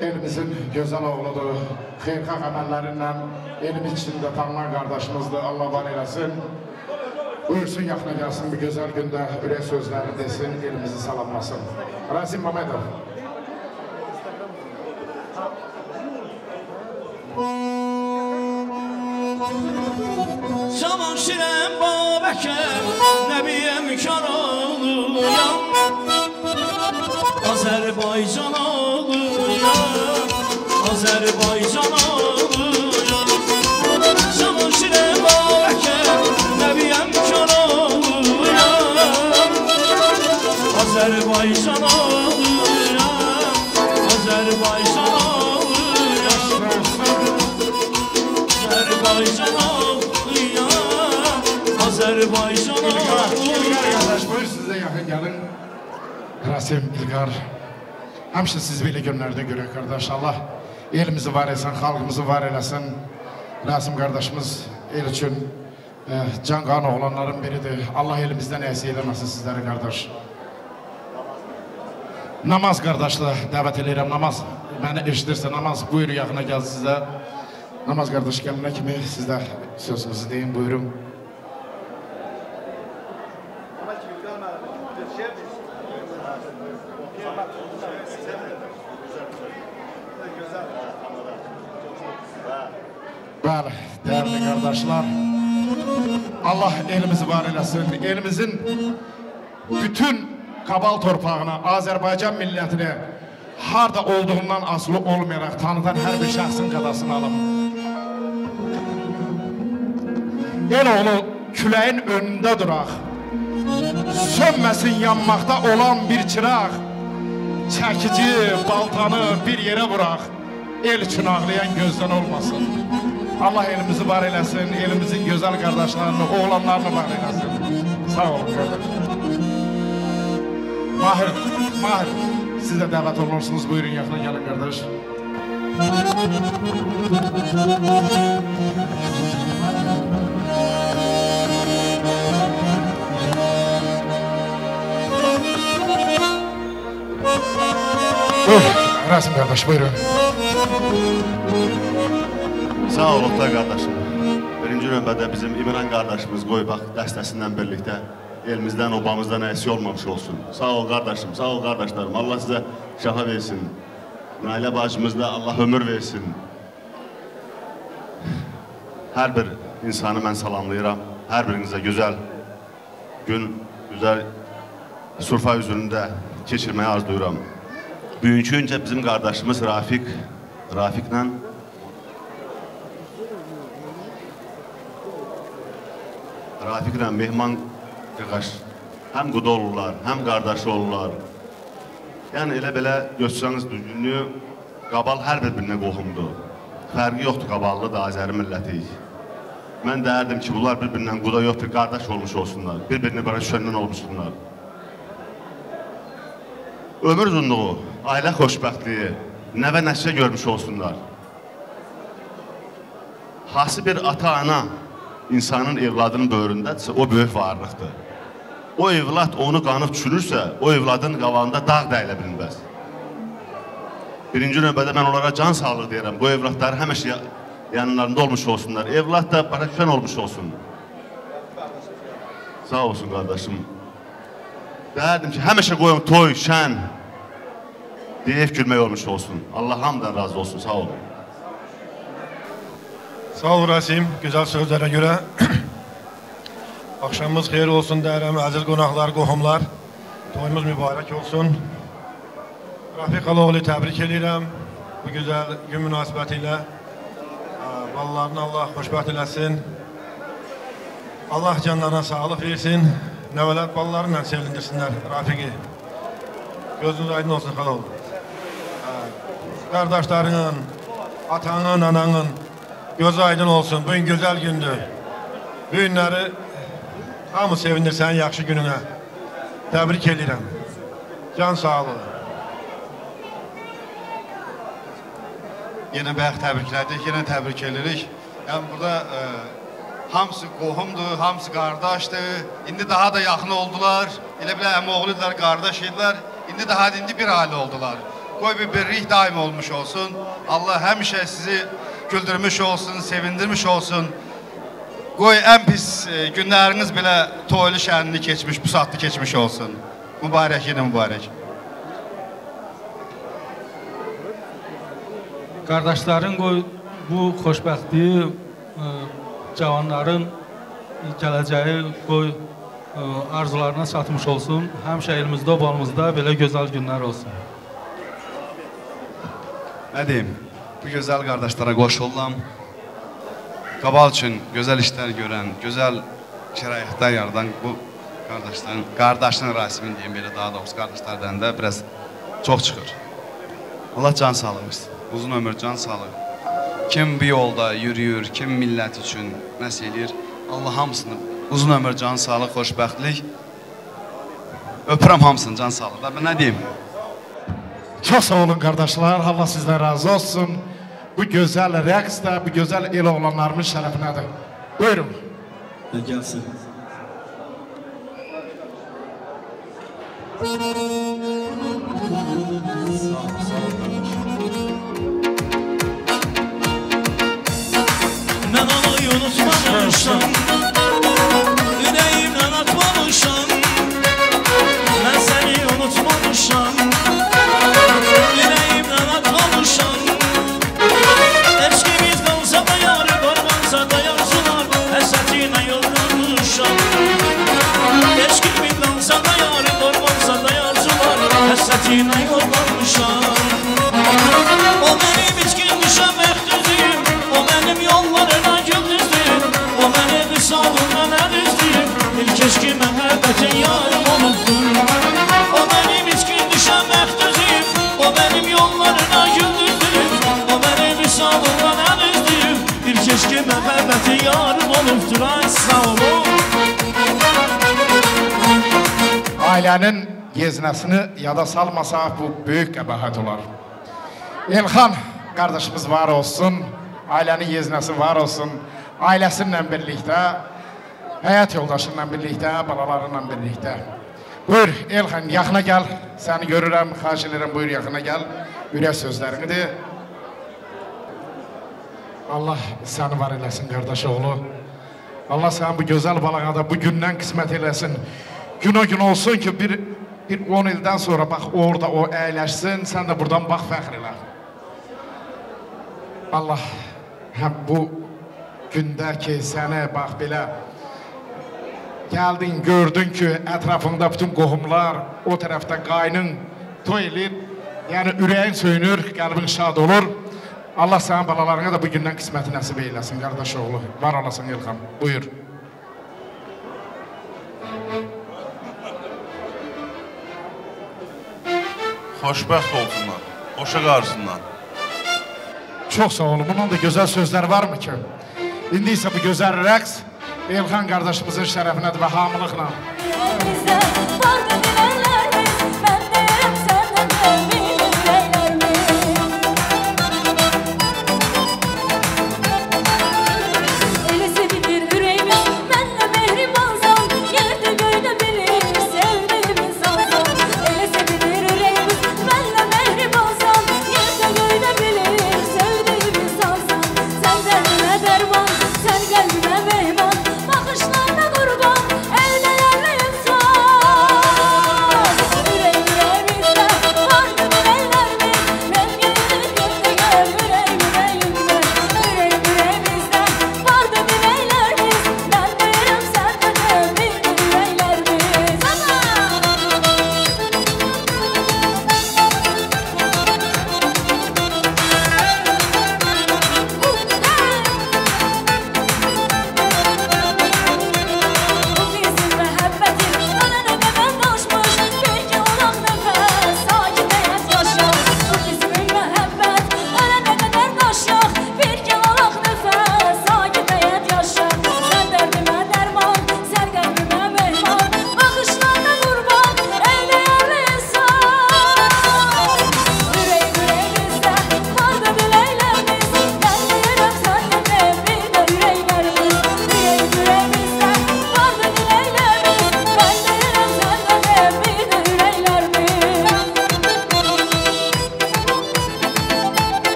elimizin gözəl oğludur, xeyrxalq əməllərindən elimiz içində tanınan qardaşımızdır, Allah var eləsin. Buyursun, yaxına gəlsin, bu gözəl gündə ürək sözləri desin, elimizi salamlasın. Rasim Mamedov. Zaman şirəm Babəkəm, Nəbiyəm Karalıyan, Azərbaycan ağlıyan, Azərbaycan ağlıyan. Zaman şirəm Babəkəm, Nəbiyəm Karalıyan, Azərbaycan ağlıyan, Azərbaycan ağlıyan, Azərbaycan ağlıyan. Azərbaycan İlqar qardaş, buyur sizə yaxın gəlin. Rasim, İlqar, həmişə siz belə günlərdə görək qardaş. Allah elimizi var etsin, xalqımızı var eləsin. Rasim qardaşımız el üçün can qanı olanların biridir. Allah elimizdən əksik eləməsin sizləri qardaş. Namaz qardaşla dəvət edirəm, namaz. Məni eşidirsə namaz, buyur yaxına gəl sizə. Namaz qardaş gəlinə kimi siz də sözünüzü deyin, buyurun. Bəli, dəyərli qardaşlar, Allah elimizi var eləsin, elimizin bütün qabal torpağına, Azərbaycan millətini harada olduğundan asılı olmayaraq tanıdan hər bir şəxsin qədasını alım. El oğlu küləyin önündə duraq, sönməsin yanmaqda olan bir çıraq, çəkici, baltanı bir yerə vuraq, el üçün ağlayan gözdən olmasın. Allah elimizi var eləsin, elimizin gözəl qardaşlarını, oğlanlarını var eləsin. Sağ olun qardaş. Mahir, siz də dəvət olursunuz, buyurun yaxına gəlin qardaş. Rasim qardaş, buyurun. Sağ ol, Oktay qardaşım. Birinci növbədə bizim İmran qardaşımız Qoybaq dəstəsindən birlikdə elimizdən, obamızdan əksik olmamış olsun. Sağ ol qardaşım, sağ ol qardaşlarım. Allah sizə şəfa versin. Nailə bacımızda Allah ömür versin. Hər bir insanı mən salamlayıram. Hər birinizə gözəl gün, gözəl surfa üzründə keçirməyi arzuyuram. Bugünkü öncə bizim qardaşımız Rafiqlə Mehman Qırqaş həm quda olurlar, həm qardaşı olurlar. Yəni elə belə göstərsəniz düzgünlüyü, qabal hər bir-birinə qohumdur. Fərqi yoxdur qaballı da Azəri millətiyik. Mən deyərdim ki, bunlar bir-birindən quda yox, bir qardaş olmuş olsunlar, bir-birini bana düşəndən olmuşsunlar. Ömür uzunluğu, ailə xoşbəxtliyi, nəvə nəticə görmüş olsunlar. Hası bir ata-ana insanın evladının böyründədirsə, o böyük varlıqdır. O evlad onu qanıb çürürsə, o evladın qavağında dağ dəyilə bilinməz. Birinci növbədə mən onlara can sağlıq deyirəm. Bu evladları həmişə yanlarında olmuş olsunlar. Evlad da bana düşən olmuş olsun. Sağ olsun qardaşım. Deyərdim ki, həmişə qoyun toy, şən, deyib gülmək olmuş olsun. Allah hamdan razı olsun, sağ olun. Sağ ol Rasim, gözəl sözlərə görə. Axşamımız xeyir olsun deyirəm, əziz qonaqlar, qohumlar. Toyumuz mübarək olsun. Rafiq Aloğlu təbrik edirəm bu gözəl gün münasibəti ilə. Balalarını Allah xoşbəxt eləsin. Allah canlarına sağlıq versin. Nəvələr balalarıyla sevindirsinlər Rafiqi. Gözünüz aydın olsun Xaloğlu. Qardaşlarının, atanın, ananın gözü aydın olsun. Bugün gözəl gündür. Bu günləri hamı sevindir sənin yaxşı gününə. Təbrik edirəm. Can sağlığı. Yenə bayaq təbriklədik, yenə təbrik edirik. Yəni burada hamısı qohumdur, hamısı qardaşdır. İndi daha da yaxın oldular. Elə bilə əmioğlu idilər, qardaş idilər. İndi daha bir ailə oldular. Qoy bir birlik daim olmuş olsun. Allah həmişə sizi güldürmüş olsun, sevindirmiş olsun. Qoy ən pis günləriniz belə toylu şənli keçmiş, bu saatlı keçmiş olsun. Mübarək, yenə mübarək. Qardaşların qoy bu xoşbəxtliyi cavanların gələcəyi qoy arzularına çatmış olsun. Həmişə elimizdə, obalımızda belə gözəl günlər olsun. Nə deyim, bu gözəl qardaşlara qoşuldum. Qabal üçün gözəl işlər görən, gözəl şəraitlər yaradan bu qardaşların rəsmini deyim, belə daha doğrusu qardaşlardan da biraz çox çıxır. Allah can sağlığı versin, uzun ömür, can sağlığı. Kim bir yolda yürüyür, kim millət üçün nəsə eləyir, Allah hamısını uzun ömür, can sağlıq, xoşbəxtlik. Öpürəm hamısını, can sağlıq. Da nə deyim? Çox sağ olun qardaşlar, Allah sizdən razı olsun. Bu gözəl rəqs də, bu gözəl el oğlanlarımız şərəfinədir. Buyurun. Gəlsin. Mən onu unutmamışam, ürəyimdən atmamışam. Mən səni unutmamışam, ürəyimdən atmamışam. Eşkimiz qalsa da yarı, qorbansa da yarsular, həsətinə yollanmışam. Eşkimiz qalsa da yarı, qorbansa da yarsular, həsətinə yollanmışam. O mənim içkinmişəm, məhdüzüyüm, o mənim yollarına güldüzdür, o məni visalından ərizdiyim, ilk eşki məhəbbətin yarım olubdur. O mənim içkinmişəm, məhdüzüyüm, o mənim yollarına güldüzdür, o məni visalından ərizdiyim, ilk eşki məhəbbətin yarım olubdur. Ay sağ olun. Ailənin yeznəsini yada salmasaq bu böyük qəbahət olar. Elxan qardaşımız var olsun, ailənin yeznəsi var olsun, ailəsinlə birlikdə, həyat yoldaşınla birlikdə, balalarınla birlikdə. Buyur Elxan, yaxına gəl, səni görürəm, xahiş edirəm, buyur yaxına gəl, ürək sözlərini de. Allah səni var eləsin qardaş oğlu. Allah səni bu gözəl balağada bu gündən qismət eləsin. Gün o gün olsun ki, bir 10 ildən sonra bax orada o əyləşsin, sən də buradan bax fəxr elə. Allah həm bu gündə ki, səni bax belə gəldin, gördün ki, ətrafında bütün qohumlar, o tərəfdə qaynın toy edir, yəni ürəyin söyünür, qəlbin şad olur. Allah sənin balalarına da bu gündən qisməti nəsib eyləsin, qardaş oğlu. Var olasın İlxan, buyur. Xoşbəxt olsunlar, boşa qarsınlar. Çox sağ olun, bunun da gözəl sözləri varmı ki? İndi isə bu gözəl rəqs Elxan qardaşımızın şərəfinədir və hamılıqla. Sen kalbime mehman, bakışlarına kurban, elde yerli insan.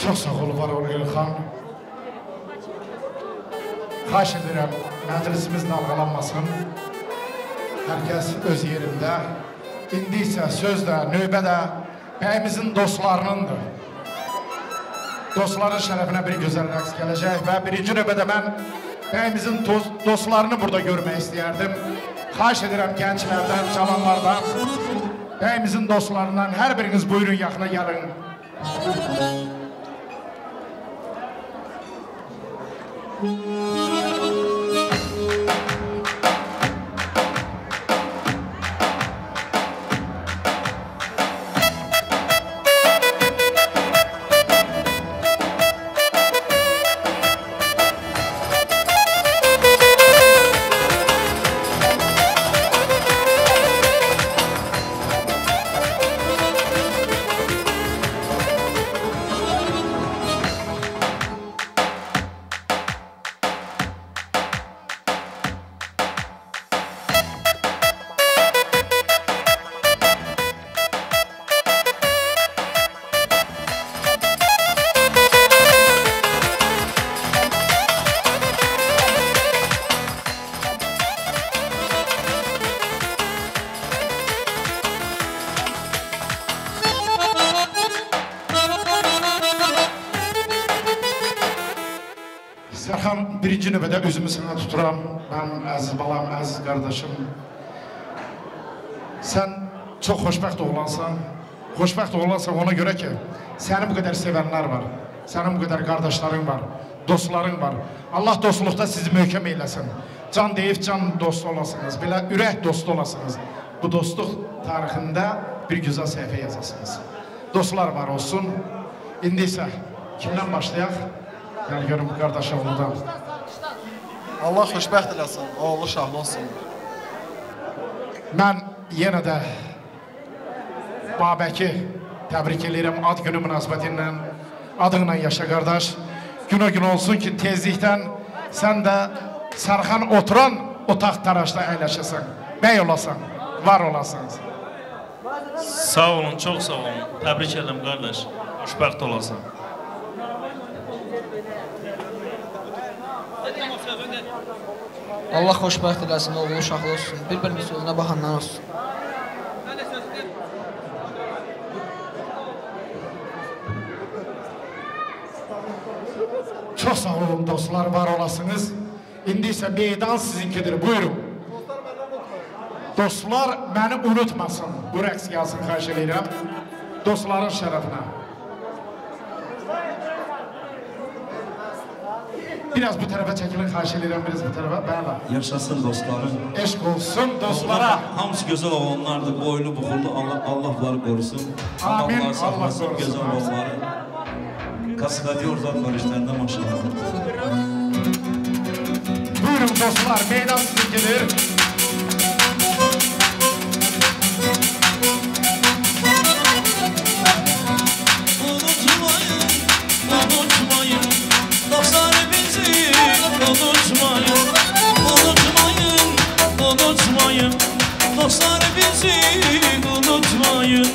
Çox sağ ol, var ol Gülxan. Xahiş edirəm, məclisimiz dalğalanmasın. Hər kəs öz yerində. İndi isə söz də, növbə də bəyimizin dostlarınındır. Dostların şərəfinə bir gözəl rəqs gələcək və birinci növbədə mən bəyimizin dostlarını burada görmək istəyərdim. Xahiş edirəm gənclərdən, cavanlardan, bəyimizin dostlarından hər biriniz buyurun yaxına gəlin. Sərxan, birinci növbədə özümü sənə tuturam. Mənim əziz balam, əziz qardaşım. Sən çox xoşbəxt oğlansan. Xoşbəxt oğlansan ona görə ki, səni bu qədər sevənlər var. Sənin bu qədər qardaşların var, dostların var. Allah dostluqda sizi möhkəm eyləsin. Can deyib, can dostu olasınız. Belə ürək dostu olasınız. Bu dostluq tarixində bir güzel səhifə yazasınız. Dostlar var olsun. İndi isə kimdən başlayaq? Yəni görüm qardaş oğludan. Allah xoşbəxt eləsin, oğlu şahlı olsun. Mən yenə də Babəki təbrik edirəm ad günü münasibətindən. Adınla yaşa qardaş. Günə gün olsun ki tezlikdən sən də Sərxan oturan otaq taraşda əyləşəsən. Bəy olasan, var olasınız. Sağ olun, çox sağ olun. Təbrik edirəm qardaş. Xoşbəxt olasan. Allah xoşbəxt eləsin, oğlu uşaqlı olsun. Bir-birinin sözünə baxandan olsun. Çox sağ olun dostlar, var olasınız. İndi isə meydan sizinkidir, buyurun. Dostlar məni unutmasın. Bu rəqs yazın, xahiş edirəm. Dostların şərəfinə. Biraz bu tərəfə çəkilin, xahiş edirəm, biraz bu tərəfə. Bəli. Yaşasın dostlarım. Eşq olsun dostlara. Hamısı gözəl oğlanlardır, boylu, buxullu. Allah onları qorusun. Amin, Allah saxlasın gözəl qorusun. oğlanları. Kaskadiyor zat var işlərində maşallah. Buyurun dostlar, meydan sizinkidir. Unutmayın, dostlar bizi unutmayın. Unutmayın, unutmayın, dostlar bizi unutmayın.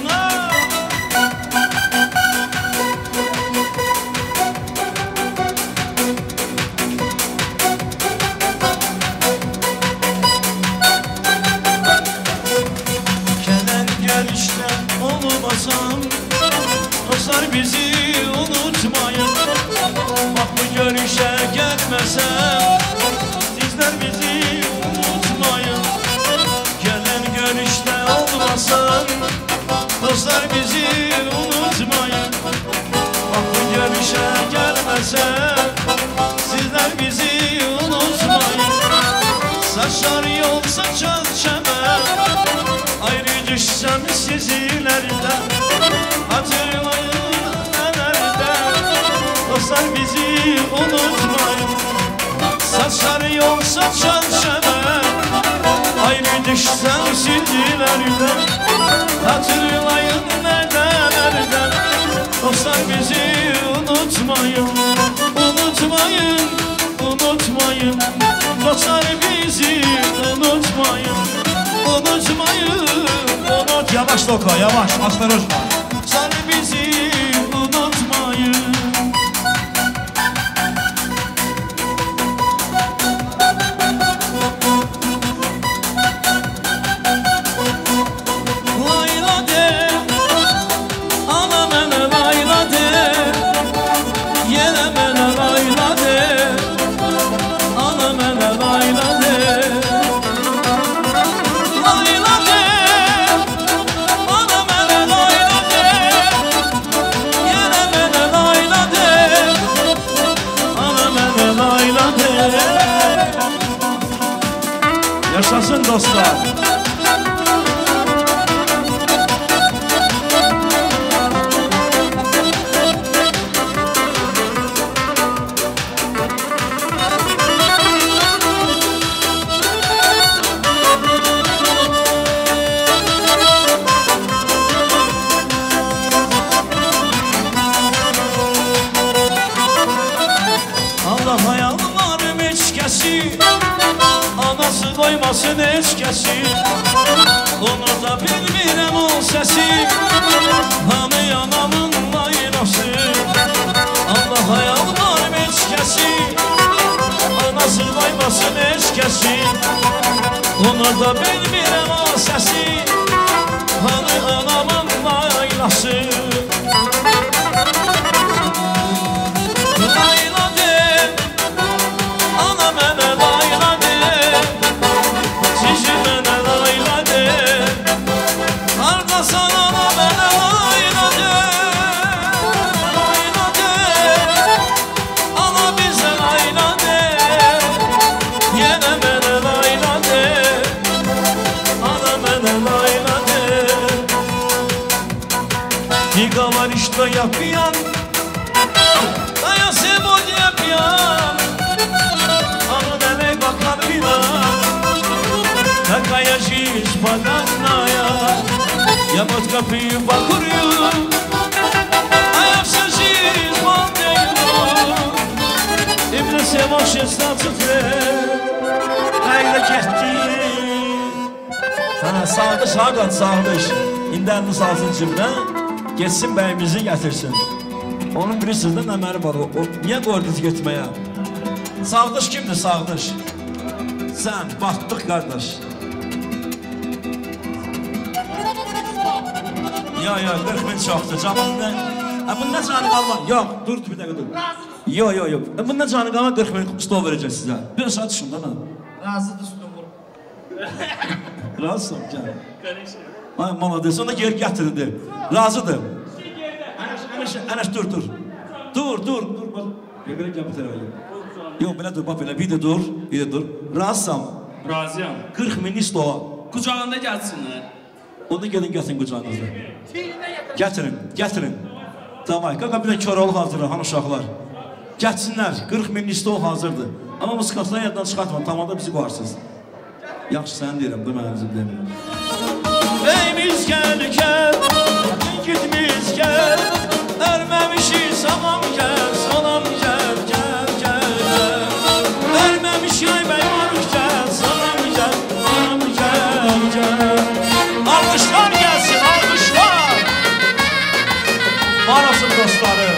Dostlar bizi unutmayın. Bak bu görüşe gelmesem, sizler bizi unutmayın. Gelen görüşte olmasın, dostlar bizi unutmayın. Bak bu görüşe gelmesem, sizler bizi unutmayın. Saçlar yol saçan çemen, ayrı düşsem sizlerden. Hatırlayın nerede, dostlar bizi unutmayın. Saçlar yol saçan şemen, ayrı düşsem sizlerden. Hatırlayın nerede, dostlar bizi unutmayın. Unutmayın, unutmayın, dostlar bizi unutmayın. Unutmayın, Yavaş Doka, yavaş, aslar hoşma. dostlar bizi unutmayın. dostlar. Doymasın heç kəsi, onu da bilmirəm o səsi, hamı anamın laylası. Allah hayal var heç kəsi, anası doymasın heç kəsi, onu da bilmirəm o səsi, hamı anamın laylası. Layla de, ana mənə layla de, Что я пьян, а я сегодня пьян. А ну давай бокал вина, такая жизнь банальная. Я водка пью, покурю, а я всю жизнь молодею. И мне всего 16 лет, haydi gitti. Sağdış, hakan sağdış. İnden salsın cimden. Geçsin bəyimizi getirsin. Onun biri sizdən əməri var. Niyə qoydunuz getməyə? Sağdış kimdir sağdış? Sən, batdıq qardaş. Yo, 40 min çoxdur. Camandan. Bundan canı qalma. Yox, dur bir dəqiqə dur. Yo. Bundan canı qalma 40 min stol verəcək sizə. Bir saat düşün lan. Razıdır stol. Razısın, gəl. Ay malades, ona geri gətirildi. Razıdır. Ənəş dur. Dur. Belə gəl bu tərəfə. Yox, belə dur, bax belə. Bir də dur. Razısam. Razıyam. 40 min stola. Qucağında gəlsinlər. Onu gedin gətirin qucağınızda. Gətirin. Tamam, qaqa bir də Köroğlu hazırdır, hanı uşaqlar. Gətsinlər, 40 min stol hazırdır. Amma muskatları yaddan çıxartma, tamamda bizi qoyarsınız. Yaxşı, səni deyirəm, bu mənimizi demirəm. Beyimiz gəl, gitmiz gəl, ölməmişik, salam gəl, ölməmişik, ay bəy varıq gəl, salam gəl. Alqışlar gəlsin, alqışlar. Varasın dostları.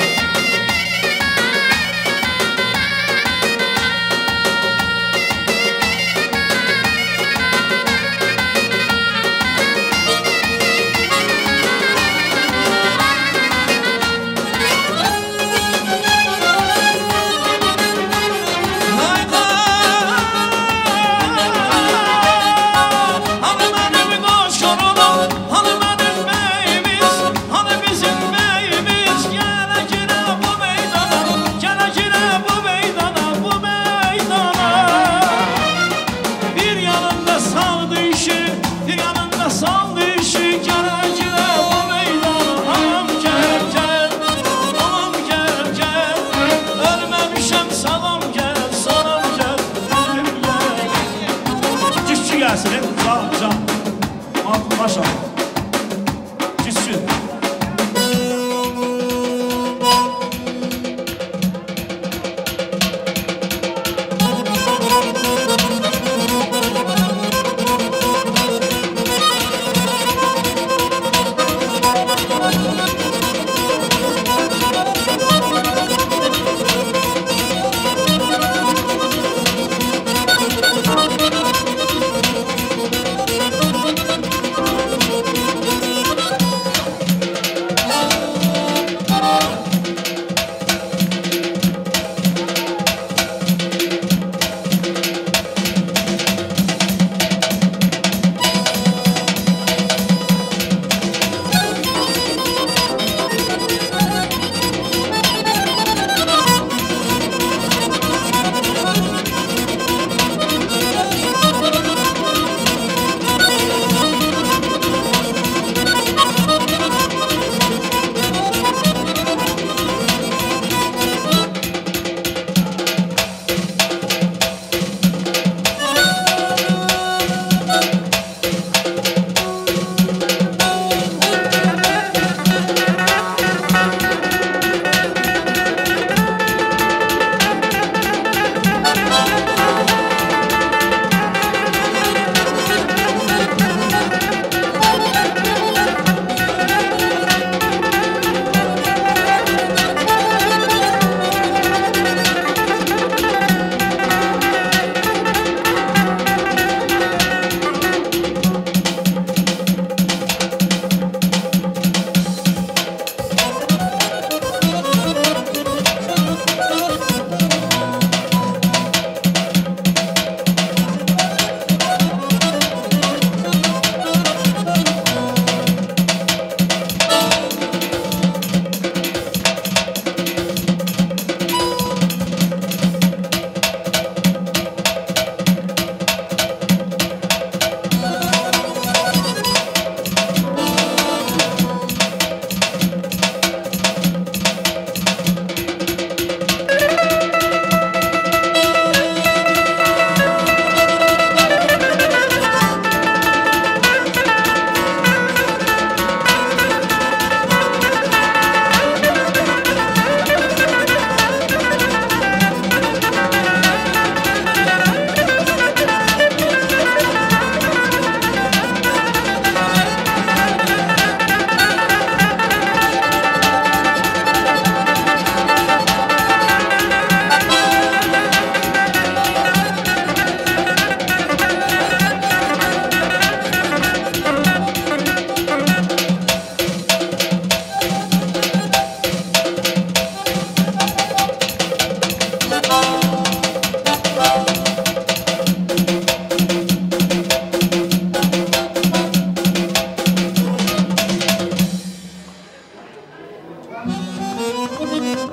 Hani bizim beyimiz, hani bizim beyimiz, gel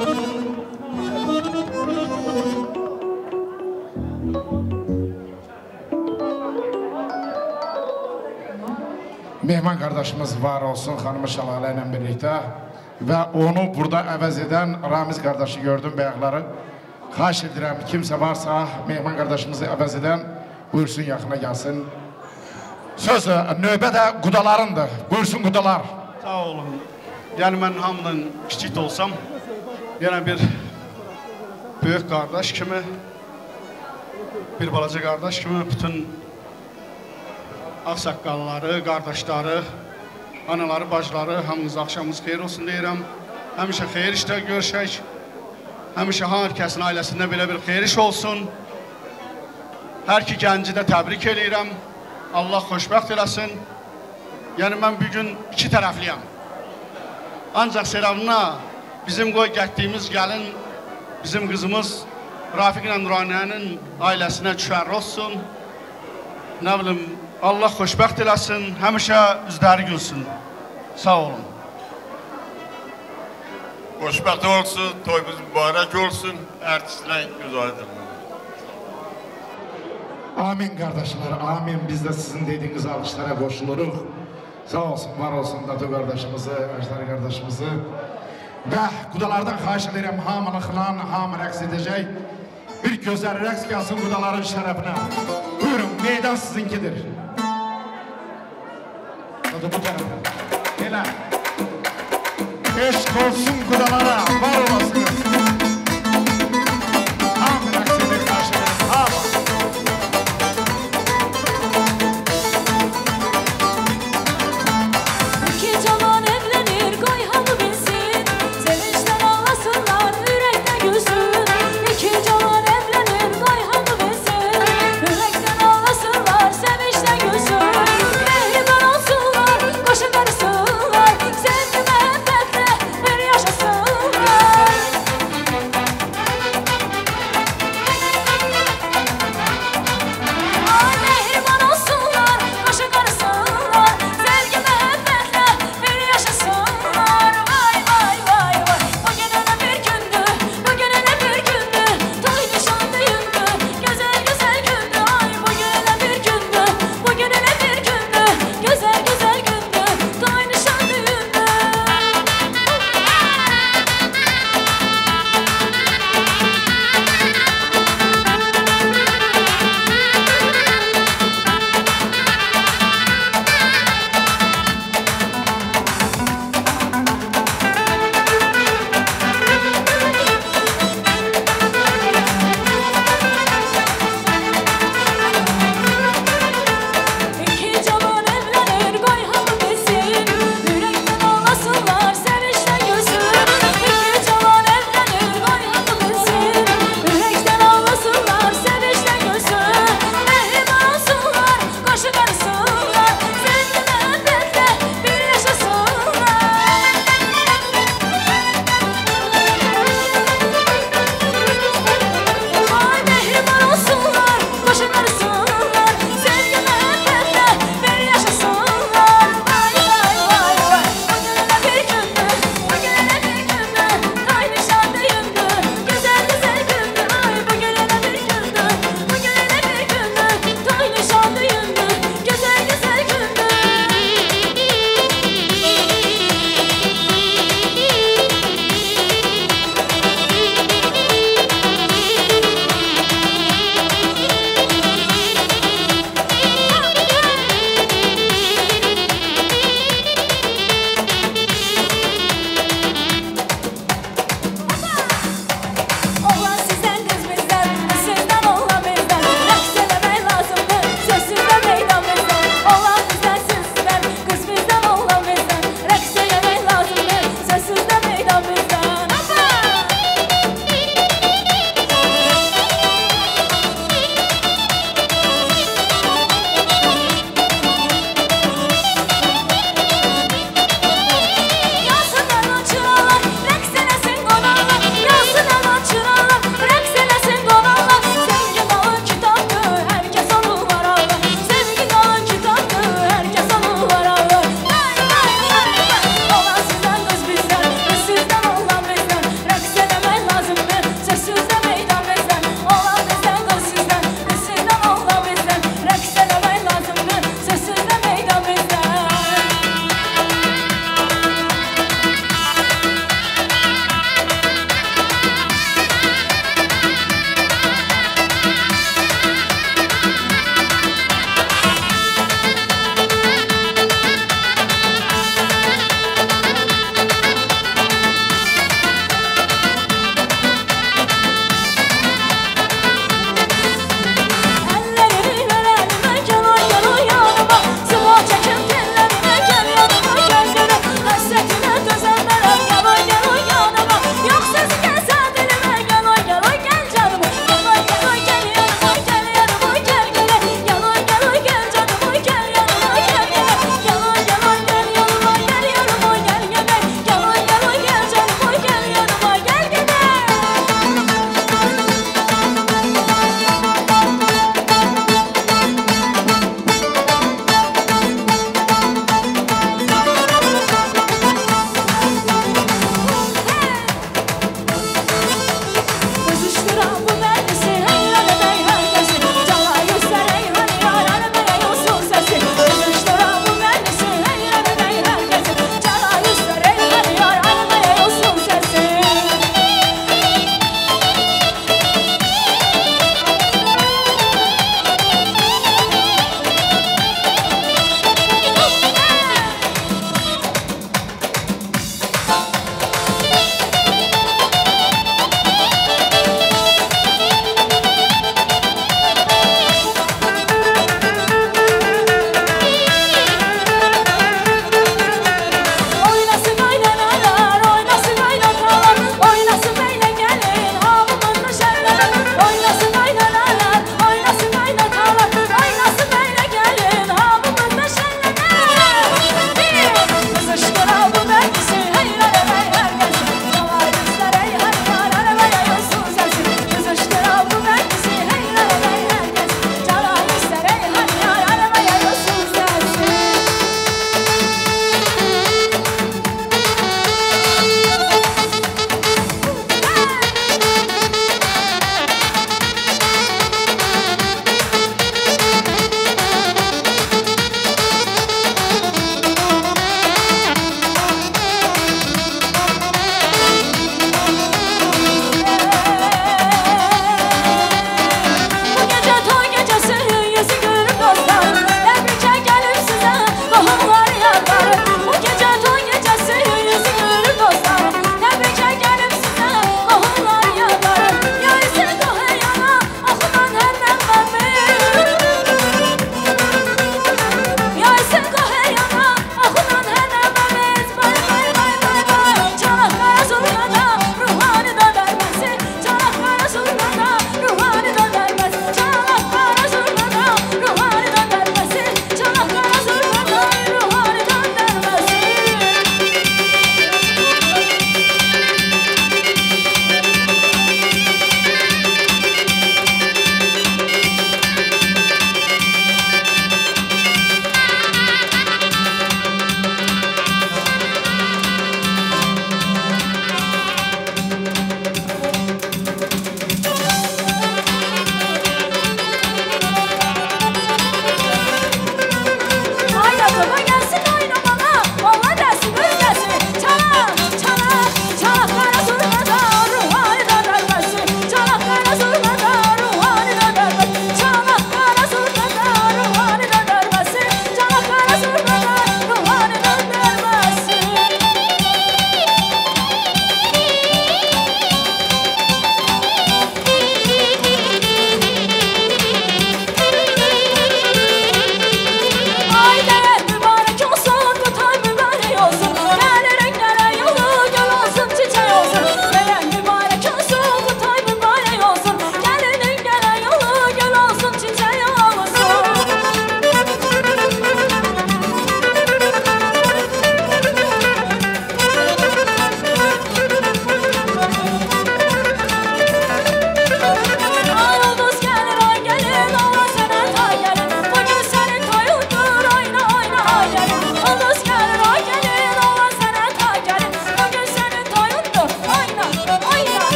Mehman kardeşimiz var olsun hanımı Şalalə ilə birlikte ve onu burada əvəz eden Ramiz kardeşi gördüm bəyəkləri. Xahiş edirəm kimse varsa Mehman kardeşimizi əvəz eden buyursun yaxına gelsin. Söz növbə də qudalarındır. Buyursun qudalar. Sağ olun. Yəni mən hamıdan kiçik də olsam, yenə bir böyük qardaş kimi, bir balaca qardaş kimi bütün ağsaqqalları, qardaşları, anaları, bacıları, hamınız axşamınız xeyir olsun deyirəm. Həmişə xeyir işdə görüşək. Həmişə hər kəsin ailəsində belə bir xeyir iş olsun. Hər iki gənci də təbrik edirəm. Allah xoşbəxt eləsin. Yəni mən bugün iki tərəfliyəm. Ancaq Seravna bizim qoy getdiyimiz gəlin, bizim qızımız Rafiq ilə Nuraniyənin ailəsinə düşər olsun. Nə bilim, Allah xoşbəxt eləsin, həmişə üzləri gülsün. Sağ olun. Xoşbəxt olsun, toyumuz mübarək olsun, artistlər göz aydınlığı. Amin kardeşler, amin. Biz de sizin dediğiniz alkışlara koşuluruz. Sağ olsun, var olsun Datu kardeşimizi, Ajdar kardeşimizi. Ve kudalardan xahiş ederim hamılıqla, hamı rəqs edəcək. Bir gözəl rəqs gəlsin kudaların şərəfinə. Buyurun, meydan sizinkidir. Datu bu tərəfə. Elə. Eşq olsun kudalara, var olasınız. Hamı rəqs edir, xahiş ederim, hamı. Yaşasınlar, sevgi məhəbbətlə bir yaşasınlar.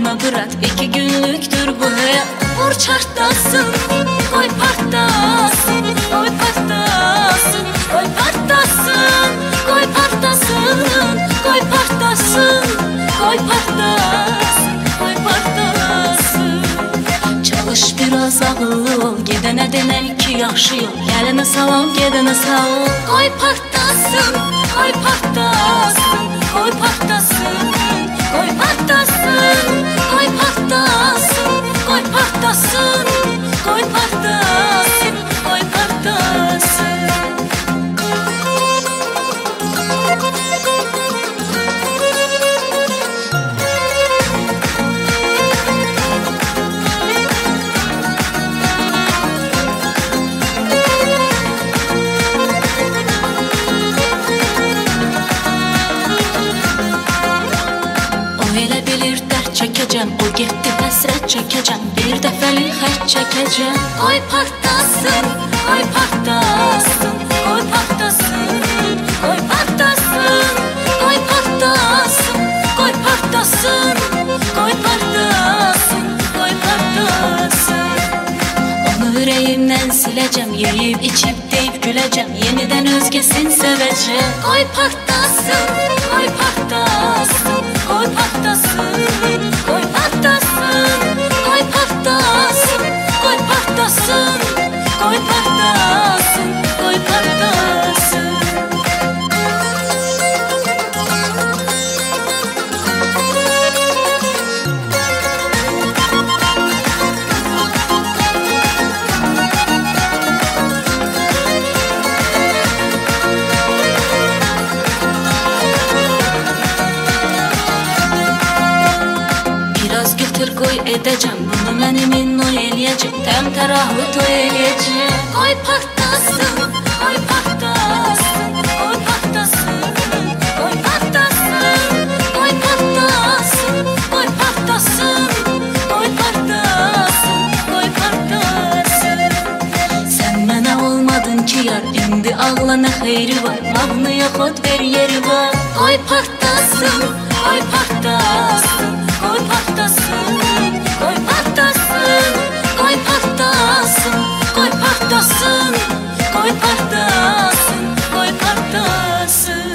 Yapma bırak 2 günlüktür bu hayat. Vur çartlasın, koy partlasın, koy partlasın, koy partlasın, koy partlasın, koy partlasın, koy partlasın, koy partlasın. Çalış biraz ağıllı ol, gedene dene 2 yaxşı yol. Gələnə salam, gedənə sağ ol. Koy partlasın, koy partlasın, koy partlasın, koy partlasın, koy partlasın, koy partlasın, koy partlasın, koy partlasın. Çəkəcəm, o getdi həsrət çəkəcəm, bir dəfəlik xərc çəkəcəm. Qoy partlasın, qoy partlasın, qoy partlasın, qoy partlasın, qoy partlasın, qoy partlasın, qoy partlasın, qoy partlasın. Onu ürəyimdən siləcəm, yeyib içib deyib güləcəm, yenidən özgəsin sevəcəm. Qoy partlasın, qoy partlasın, qoy partlasın, koy partlasın, koy partlasın, koy partlasın, koy partlasın, koy partlasın. Qoy edəcəm, bunu mənim inno eləyəcəm, təmtərahlı toy eləyəcəm. Qoy partlasın, qoy partlasın, qoy partlasın, qoy partlasın, qoy partlasın, qoy partlasın, qoy partlasın, qoy partlasın. Sən mənə olmadın ki yar, indi ağla nə xeyri var, mahnıya xod ver yeri var. Qoy partlasın, qoy partlasın, koy partlasın, koy partlasın, koy partlasın, koy partlasın, koy partlasın, koy partlasın.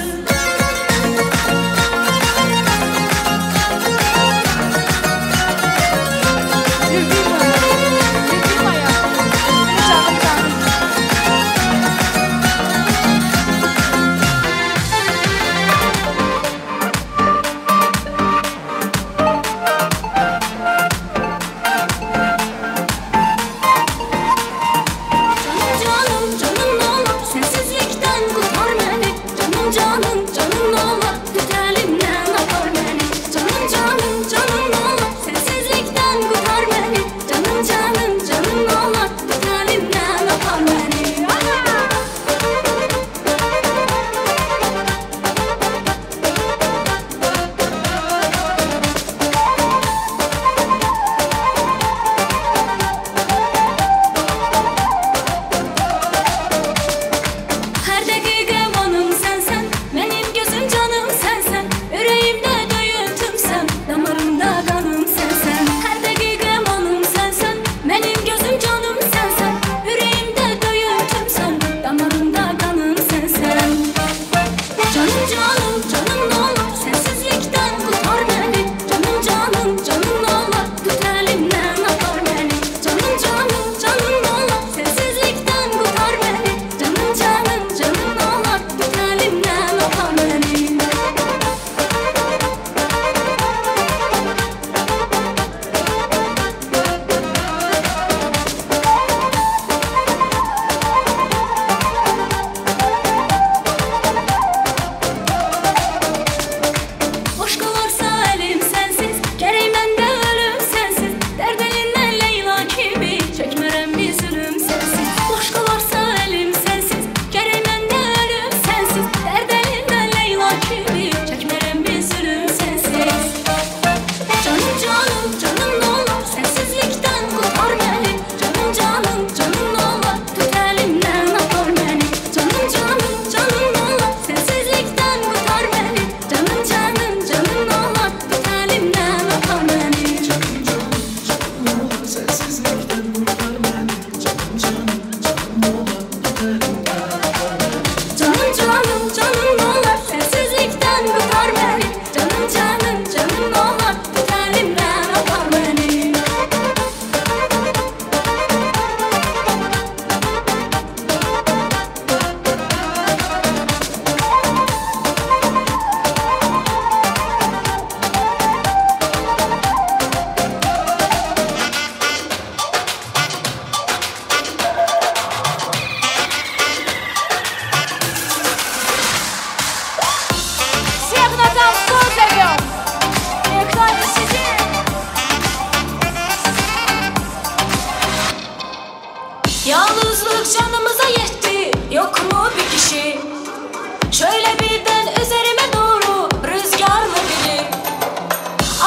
Şöyle birden üzerime doğru rüzgarlı bilir.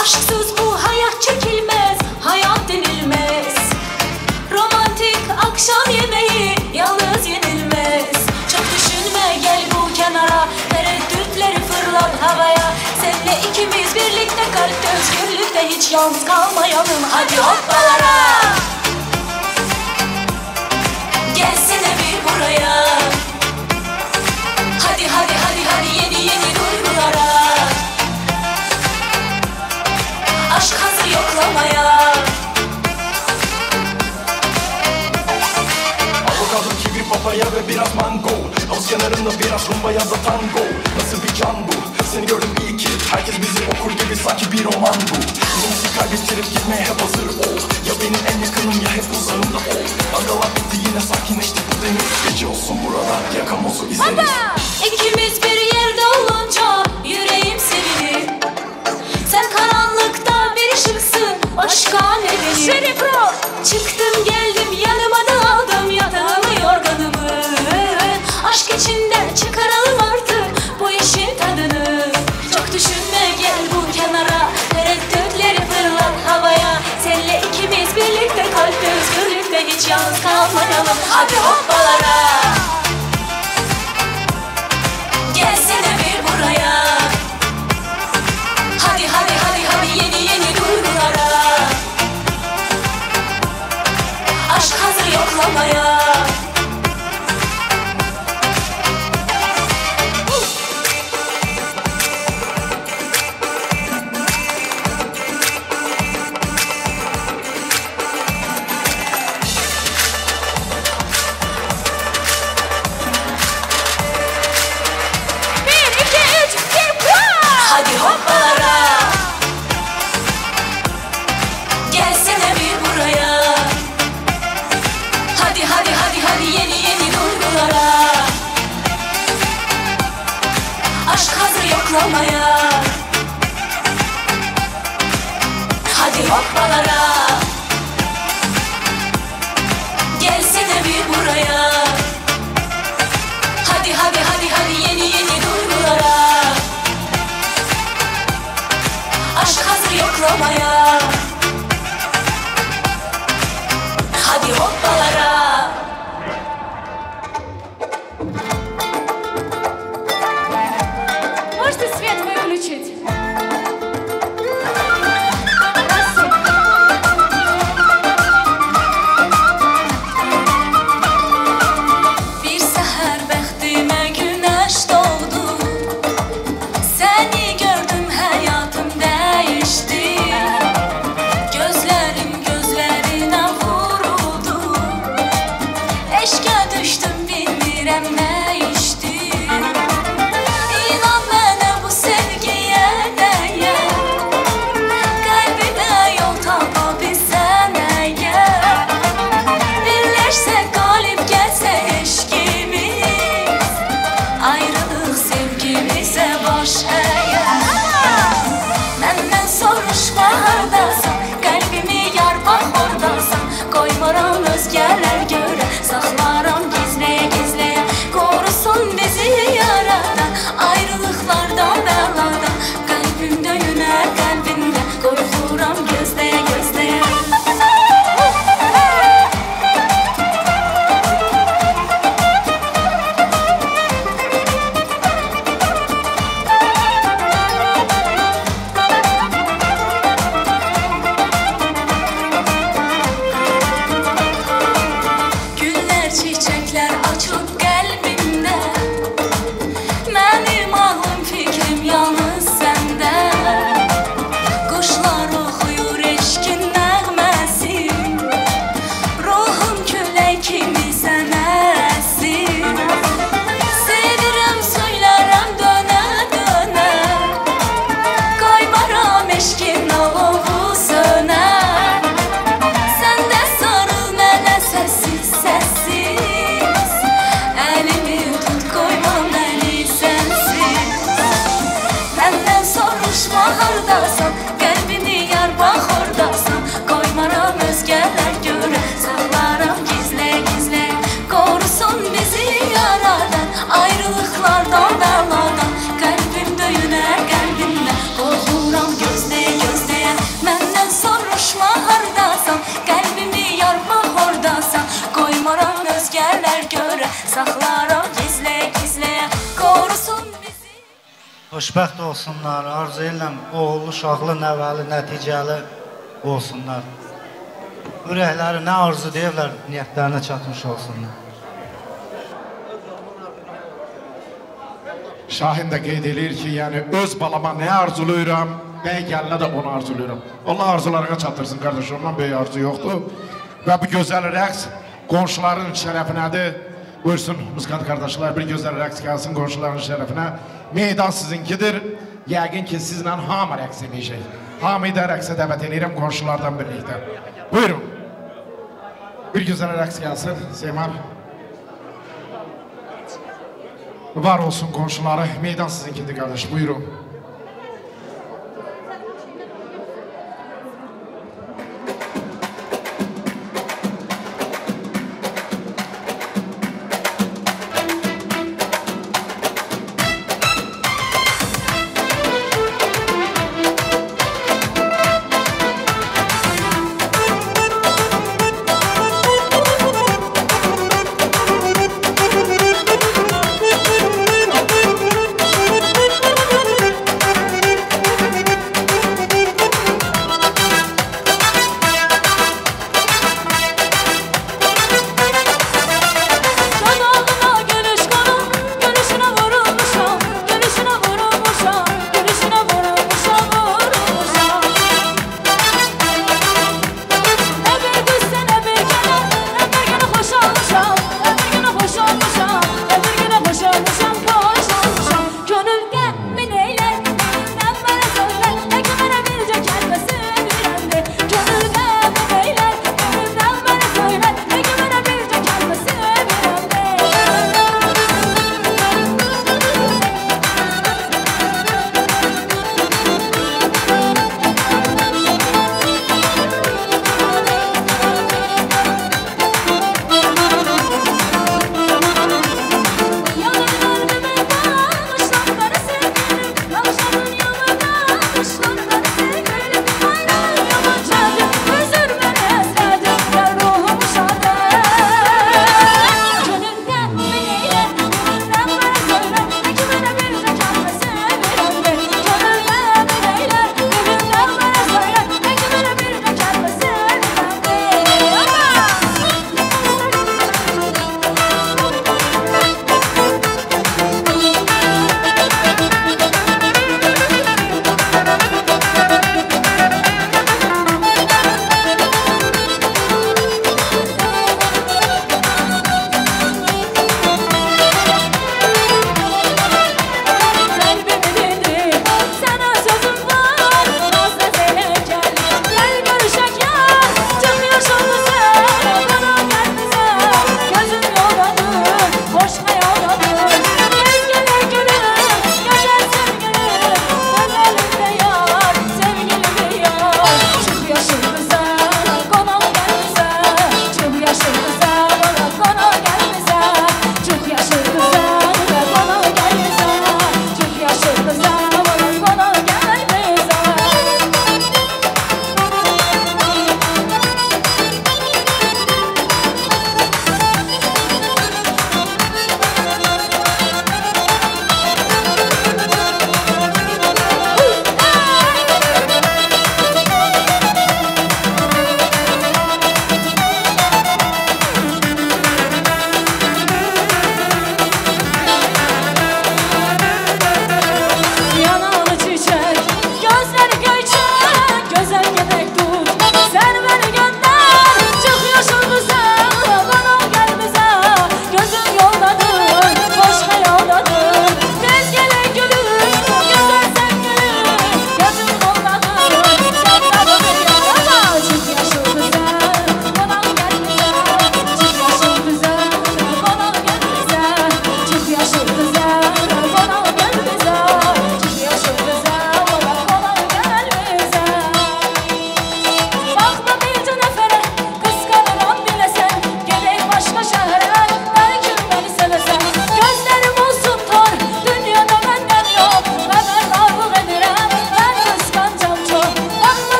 Aşksız bu hayat çekilmez, hayat denilmez. Romantik akşam yemeği yalnız yenilmez. Çok düşünme gel bu kenara, tereddütleri fırlat havaya. Seninle ikimiz birlikte kalpte özgürlükte hiç yalnız kalmayalım. Hadi hoppalara. Gelsene bir buraya. Hadi hadi hadi hadi yeni yeni duygulara. Aşk hazır yoklamaya. Avokado, kivi, papaya ve biraz mango. Havuz kenarında biraz rumba ya da tango. Nasıl bir can bu? Seni gördüm iyi ki. Herkes bizi okur gibi sanki bir roman bu. Bizi kaybettirip gitmeye hep hazır ol. Ya benim en yakınım ya hep uzağımda ol. Dalgalar bitti yine sakinleşti bu deniz. Gece olsun burada yakamozu izleriz. İkimiz bir yerde olunca yüreğim sevinir. Sen karanlıkta bir ışıksın, başka ne denir? Cerebro! Çıktım geldim yanıma da aldım yatağımı yorganımı. Aşk içinden çıkaralım artık bu işin tadını. Çok düşünme gel bu kenara, tereddütleri fırlat havaya. Seninle ikimiz birlikte kalpte özgürlükte hiç yalnız kalmayalım. Hadi hoppalara. Gelsene bir buraya. Hadi hadi hadi hadi yeni yeni duygulara. Aşk hazır yoklamaya. Hadi hoppalara. Gelsene bir buraya. Hadi hadi hadi hadi yeni yeni duygulara. Aşk hazır yoklamaya. Hadi hoppalara. Gelsene bir buraya. Hadi hadi hadi hadi yeni yeni duygulara. Aşk hazır yoklamaya. Hadi hoppalara. Можете свет выключить? Bir seher bəxtimə güneş doğdu. Seni gördüm hayatım değişti. Gözlerim gözlerine vuruldu. ordasan, qəlbimi yarmaq ordasan. Qoymaram özgələr görə, saxlaram gizlə-gizlə, qorusun bizi. Xoşbəxt olsunlar, arzu edirəm oğullu, uşaqlı, nəvəli, nəticəli olsunlar. Ürəkləri nə arzu deyirlər, niyyətlərinə çatmış olsunlar. Şahin də qeyd edir ki, yəni öz balama nə arzuluyuram, bəy gəlinə də onu arzuluyuram. Allah arzularına çatdırsın qardaş, ondan böyük arzu yoxdur. Və bu gözəl rəqs qonşuların şərəfinədir. Buyursun musikant qardaşlar, bir gözəl rəqs gəlsin qonşuların şərəfinə. Meydan sizinkidir. Yəqin ki, sizlə hamı rəqs edəcək. Hamıyı da rəqsə dəvət edirəm qonşulardan birlikdə. Buyurun. Bir gözəl rəqs gəlsin, Seymar. Var olsun qonşuları, meydan sizinkidir qardaş, buyurun.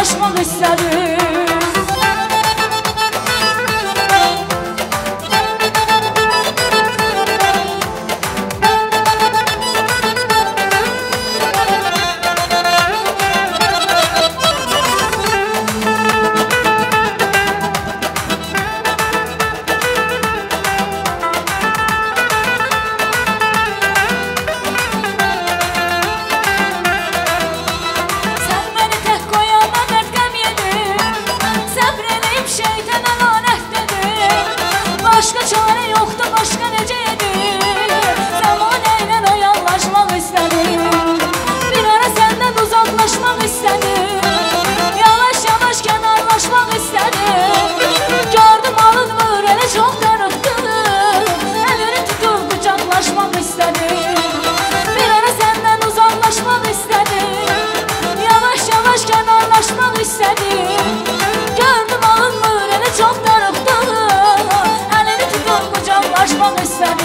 uzaklaşmak istedim. Başka çare yoktu, başka neceydi? Zamaneyle ayarlaşmak istedim. Bir ara senden uzaklaşmak istedim. Yavaş yavaş kenarlaşmak istedim. Gördüm alınmır, ele çok darıktı. Elini tutup kucaklaşmak istedim. Bir ara senden uzaklaşmak istedim. Yavaş yavaş kenarlaşmak istedim. Gördüm alınmır, ele çok darıktı. Kucaklaşmak istedim.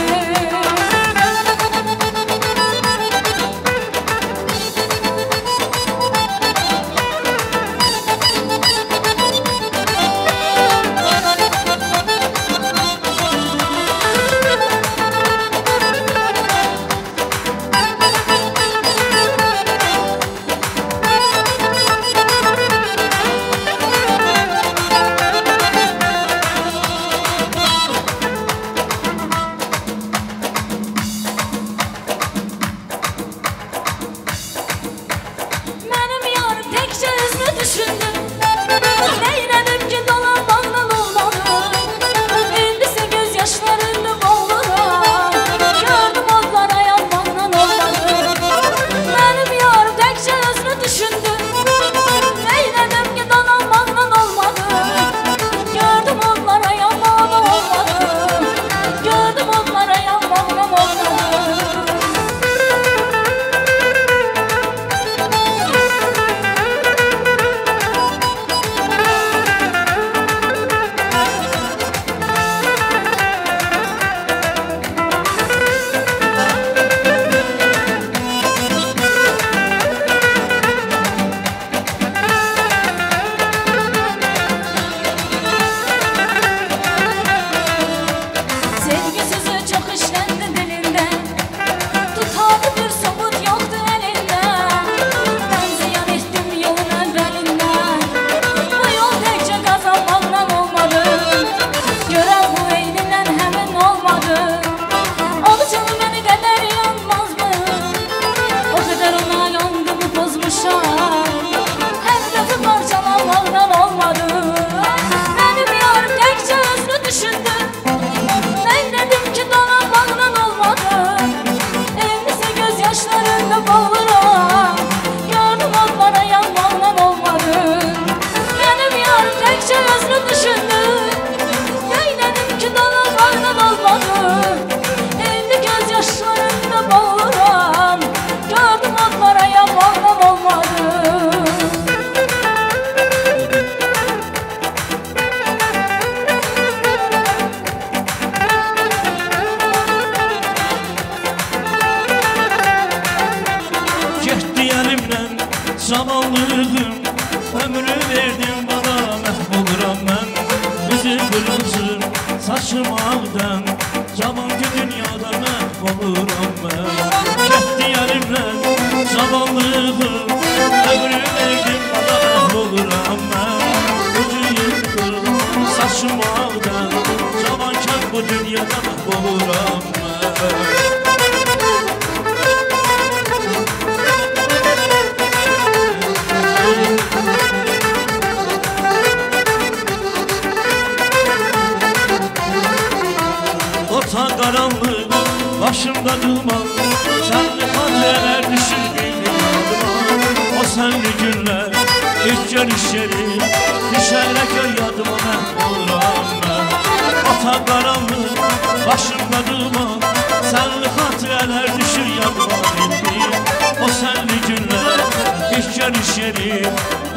Neyledim ki dolanmakla olmadı. İndisi gözyaşlarını boğuluram. Gördüm onlara yanmakla olmadı. Benim yarım tekçe özünü düşündü. Neyledim ki dolanmakla olmadı. Gördüm onlara yanmakla olmadı. Gördüm onlara yanmakla olmadı. Zavallığım ömrü verdin bana, məhvoluram mən. Üzü qırmızı, saçım ağdan, cavanki dünyada məhvoluram mən. Getdi əlimdən zavallığım ömrü verdin bana, məhvoluram mən. Üzü qırmızı, saçım ağdan, cavanki bu dünyada məhvoluram mən. Orta karanlık başımda duman, senli hatıreler düşür benim yadıma. O senli günler ilk görüş yeri düşerek gör yadıma, məhvoluram mən. Orta karanlık başımda duman, senli hatıreler düşür yadıma benim. O senli günler ilk görüş yeri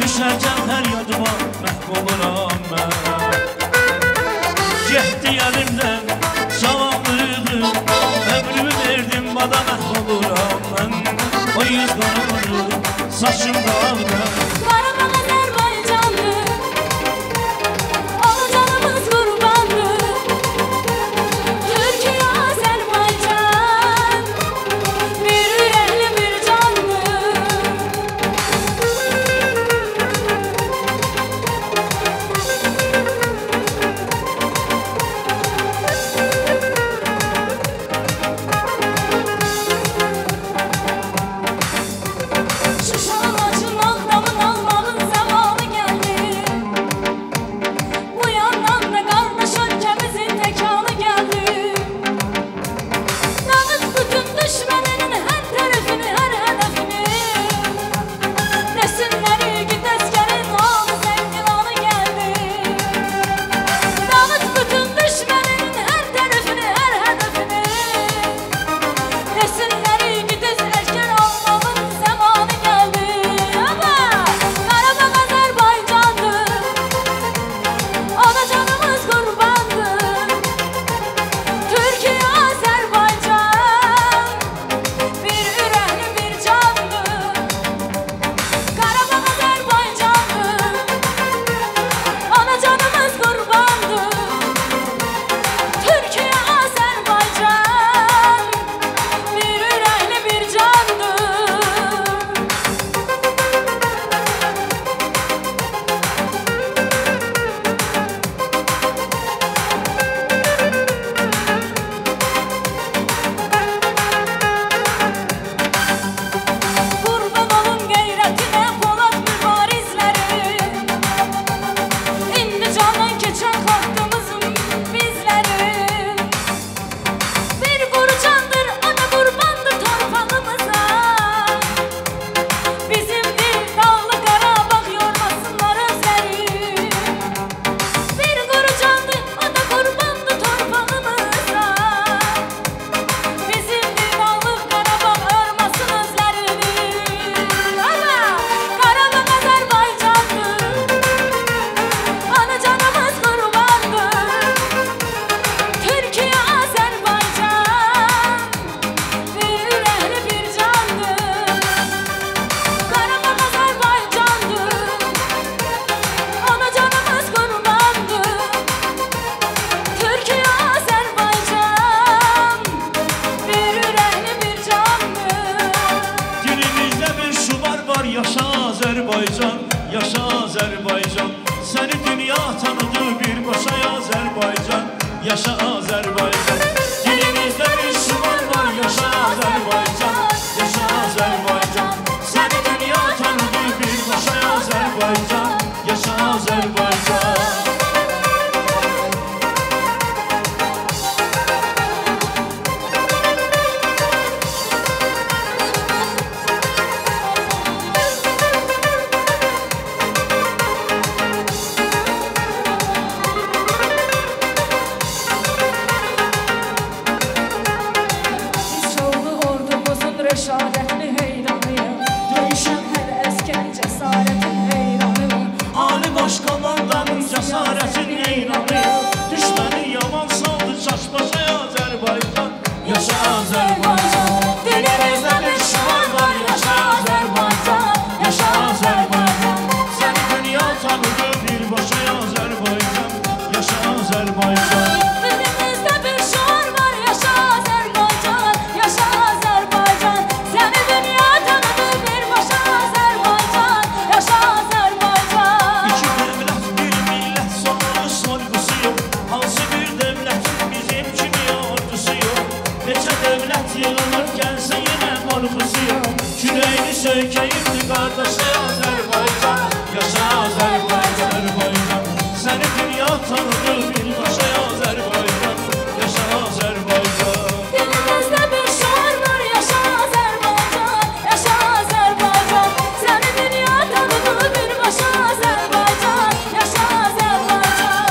düşerken her yadıma, məhvoluram mən. Getdi elimden zavallığım, ömrümü verdim bana, məhvoluram mən. O yüz qanlı saçım dağda. Qaramağa zərba Azərbaycan, yaşa Azərbaycan. Səni dünya tanıdı birbaşa Azərbaycan, yaşa Azərbaycan. Dilimizdə bir şüvar var, yaşa Azərbaycan, yaşa Azərbaycan. Səni dünya tanıdı birbaşa Azərbaycan, yaşa Azərbaycan. Rəşadətli heyranıyım, döyüşən hər əskərin cəsarətin heyranıyım. Ali baş komandanın cəsarətin heyranıyım. Düşməni yaman saldı çaşbaşa Azərbaycan, yaşa Azərbaycan. Dilimizdə bir şüvar var, yaşa Azərbaycan, yaşa Azərbaycan. Səni dünya tanıdı birbaşa Azərbaycan, yaşa Azərbaycan. Dilimizdə bir şüvar var, yaşa Azərbaycan, yaşa Azərbaycan. Səni dünya tanıdı birbaşa Azərbaycan, yaşa Azərbaycan. İki dövlət, bir millət, sonlu sorğusu yox. Hansı bir dövlətin bizim kimi ordusu yox. Neçə dövlət yığılır, gəlsə yenə qorxusu yox. Kürəyini söykəyirdi qardaşı Azərbaycan, yaşa Azərbaycan. Səni dünya tanıdı birbaşa Azərbaycan, yaşa Azərbaycan. Dilimizdə bir şüvar var, yaşa Azərbaycan, yaşa Azərbaycan. Səni dünya tanıdı birbaşa Azərbaycan, yaşa Azərbaycan.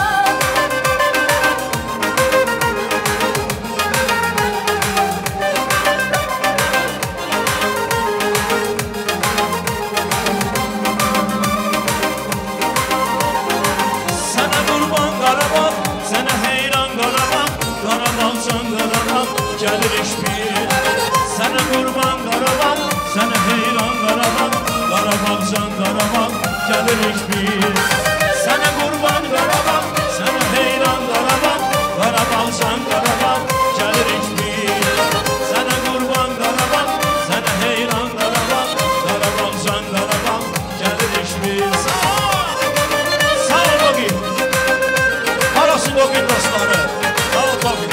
Sənə qurban Qarabağ, sənə heyran Qarabağ, Qarabağcan Qarabağ, gəlirik bir. Sənə qurban Qarabağ, sənə heyran Qarabağ, Qarabağcan Qarabağ, gəlirik bir. Sənə qurban Qarabağ, sənə heyran Qarabağ, Qarabağcan Qarabağ, gəlirik bir. Sənə qurban Qarabağ, sənə heyran Qarabağ, Qarabağcan Qarabağ, gəlirik bir. Sağ ol Bogi. Harası Bogi dostları. Sağ ol Bogi.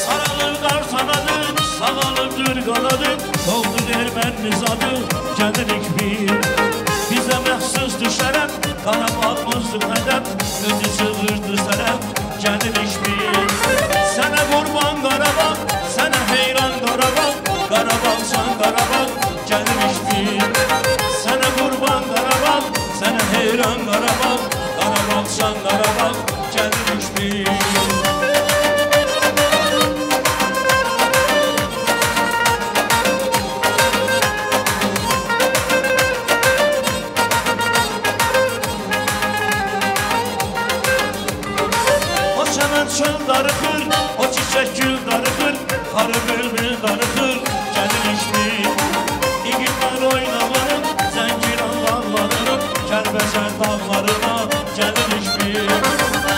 Saralır qar sanadı, sağalıdır qanadı, doldur erməni zadı, gəlirik bir. Bizə məxsusdur şərəf, Qarabağımızdır hədəf, özü çığırdı sərəf, gəlirik bir. Sənə qurban Qarabağ, sənə heyran Qarabağ, Qarabağcan Qarabağ, gəlirik bir. Sənə qurban Qarabağ, sənə heyran Qarabağ, Qarabağcan Qarabağ, gəlirik bir. O çəmən çöl darıxır, o çiçək gül darıxır, qarı bülbül darıxır, gəlirik bir. İqidlər oynamalı, Zəngiran dağlarının, Kəlbəcər dağlarına, gəlirik bir.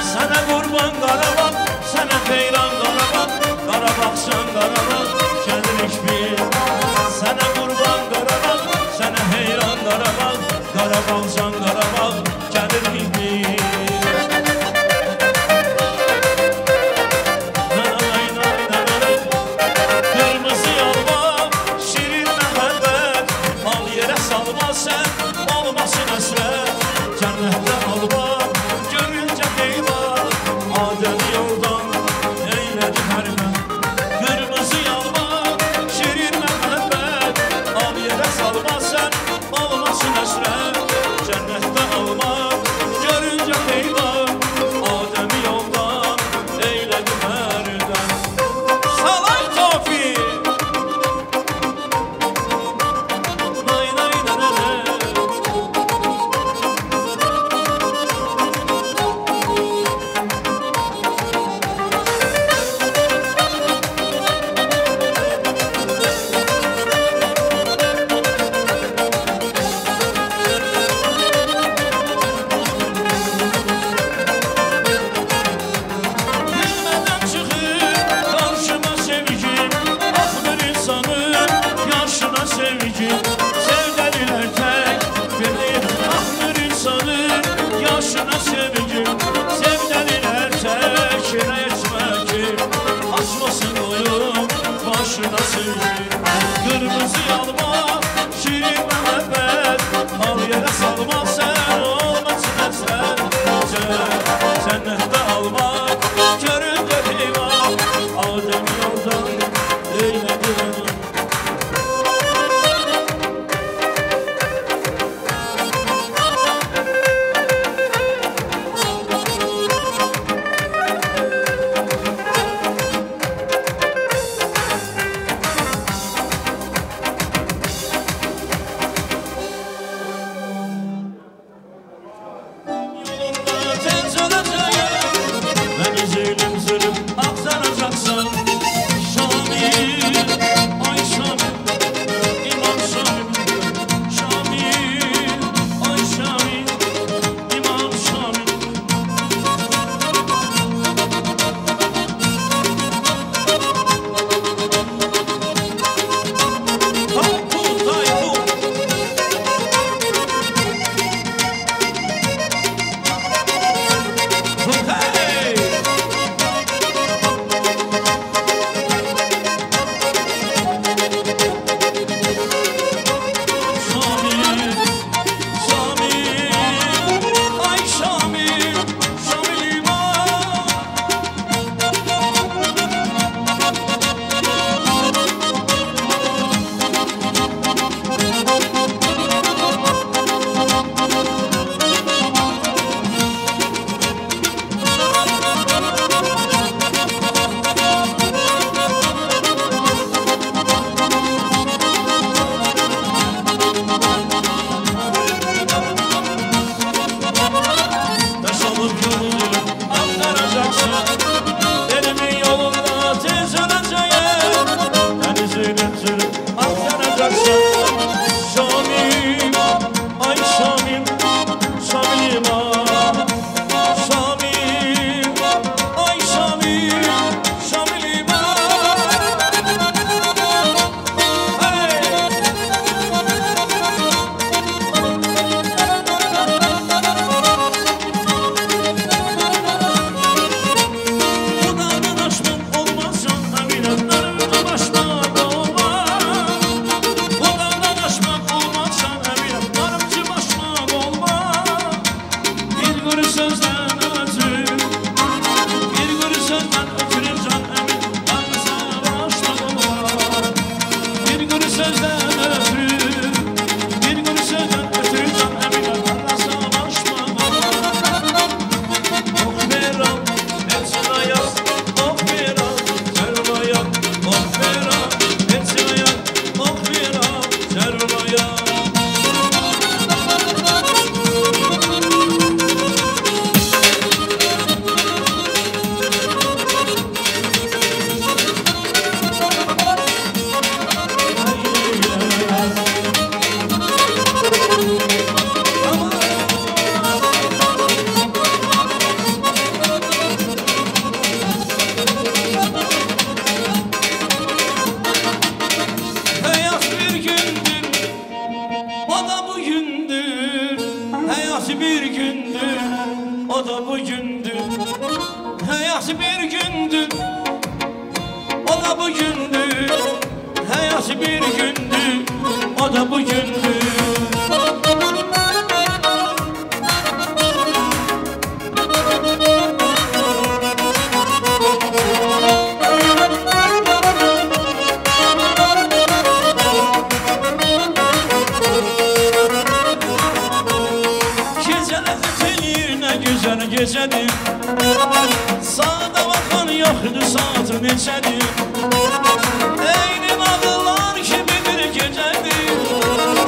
gecədir Eyni nağıllar kimidir gecədir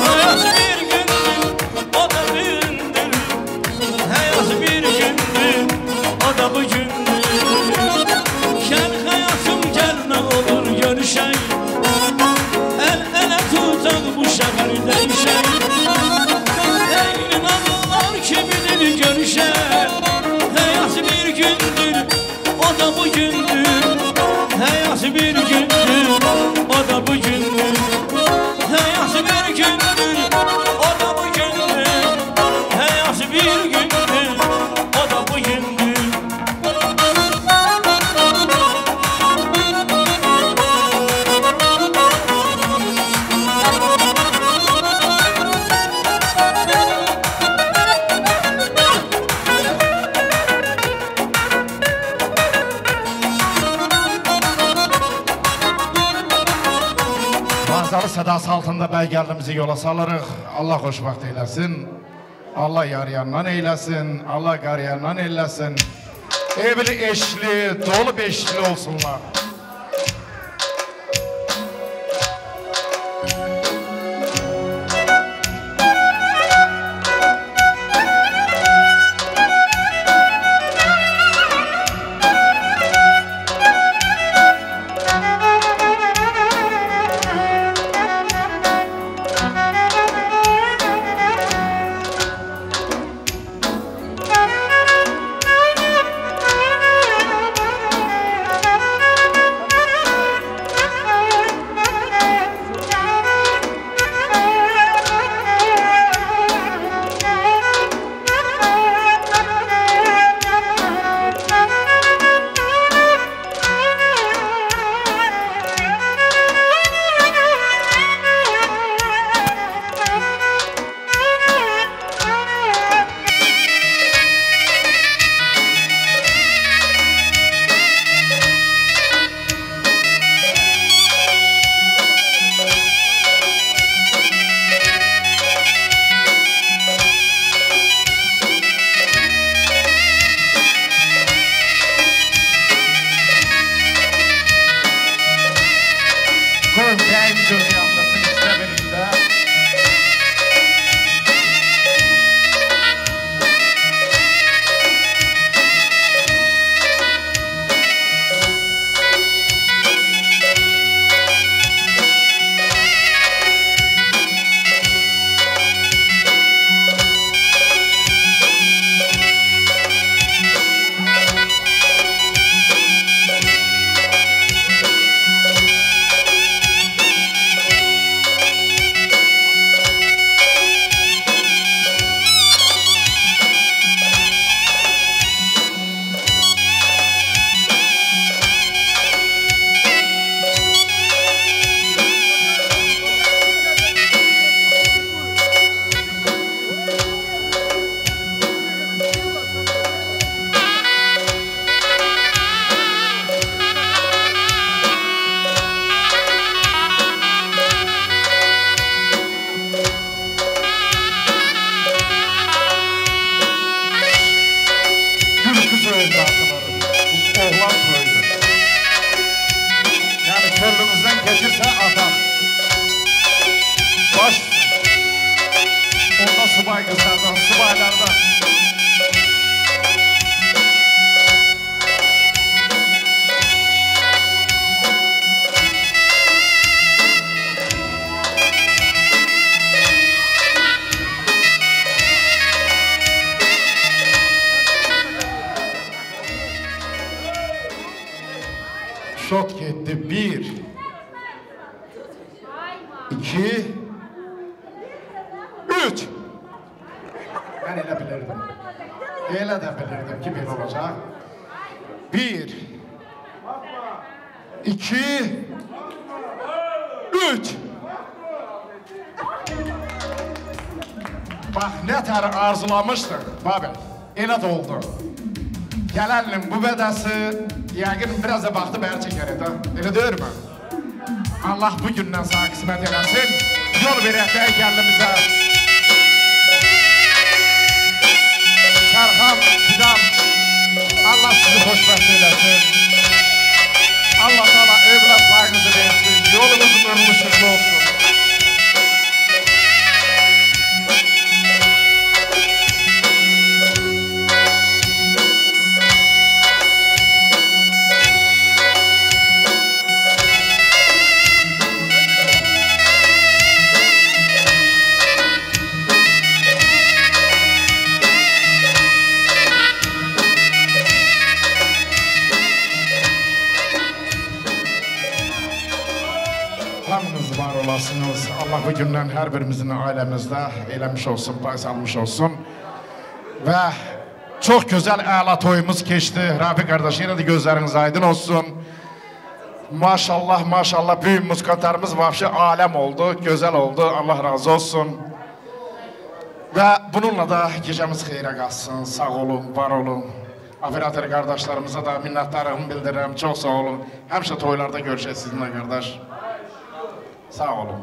Həyat bir gündür, o da gündür Həyat bir gündür, o da bu gündür Gəl həyatım gəl nə olur görüşək El-ələ tutaq bu şəhəri dəyişək Eyni nağıllar kimidir görüşək Həyat bir gündür, o da bu gündür Həyat bir gündür, o da bu gündür Həyat bir gündür, o da bu gündür Həyat bir gündür, o da bu gündür Manzarı sədası altında bəy gəldimizi yola salırıq. Allah xoşbəxt eyləsin. Allah yarayandan eyləsin. Allah qarayandan eyləsin. Evli, eşli, dolu beşli olsunlar. subay kızlardan, subaylardan. Şok etti. 1 2 3. Ben elə bilirdim. Elə də bilirdim ki, belə olacaq. 1 2 3. Bax, nə tər arzulamışdıq, Babel. Elə də oldu. Gələnlim bu bədəsi, yəqin biraz da baxdı bəyər çəkərək də. Elə deyir mi? Allah bu gündən sağ qismət eləsin. Yol verək də gəlimizə. Sərxan, Fidam, Allah sizi xoşbəxt eləsin. Allah var olasınız. Allah bu gündən hər birimizin ailəmizdə eləmiş olsun, pay salmış olsun. Və çox gözəl əla toyumuz keçdi. Rafi qardaş, yenə də gözləriniz aydın olsun. Maşallah, maşallah, büyük musikantlarımız vəbşi aləm oldu, gözəl oldu. Allah razı olsun. Və bununla da gecəmiz xeyrə qalsın. Sağ olun, var olun. Operator qardaşlarımıza da minnətdarlığımı bildirirəm. Çox sağ olun. Həmişə toylarda görüşək sizinlə qardaş. Sağ olun.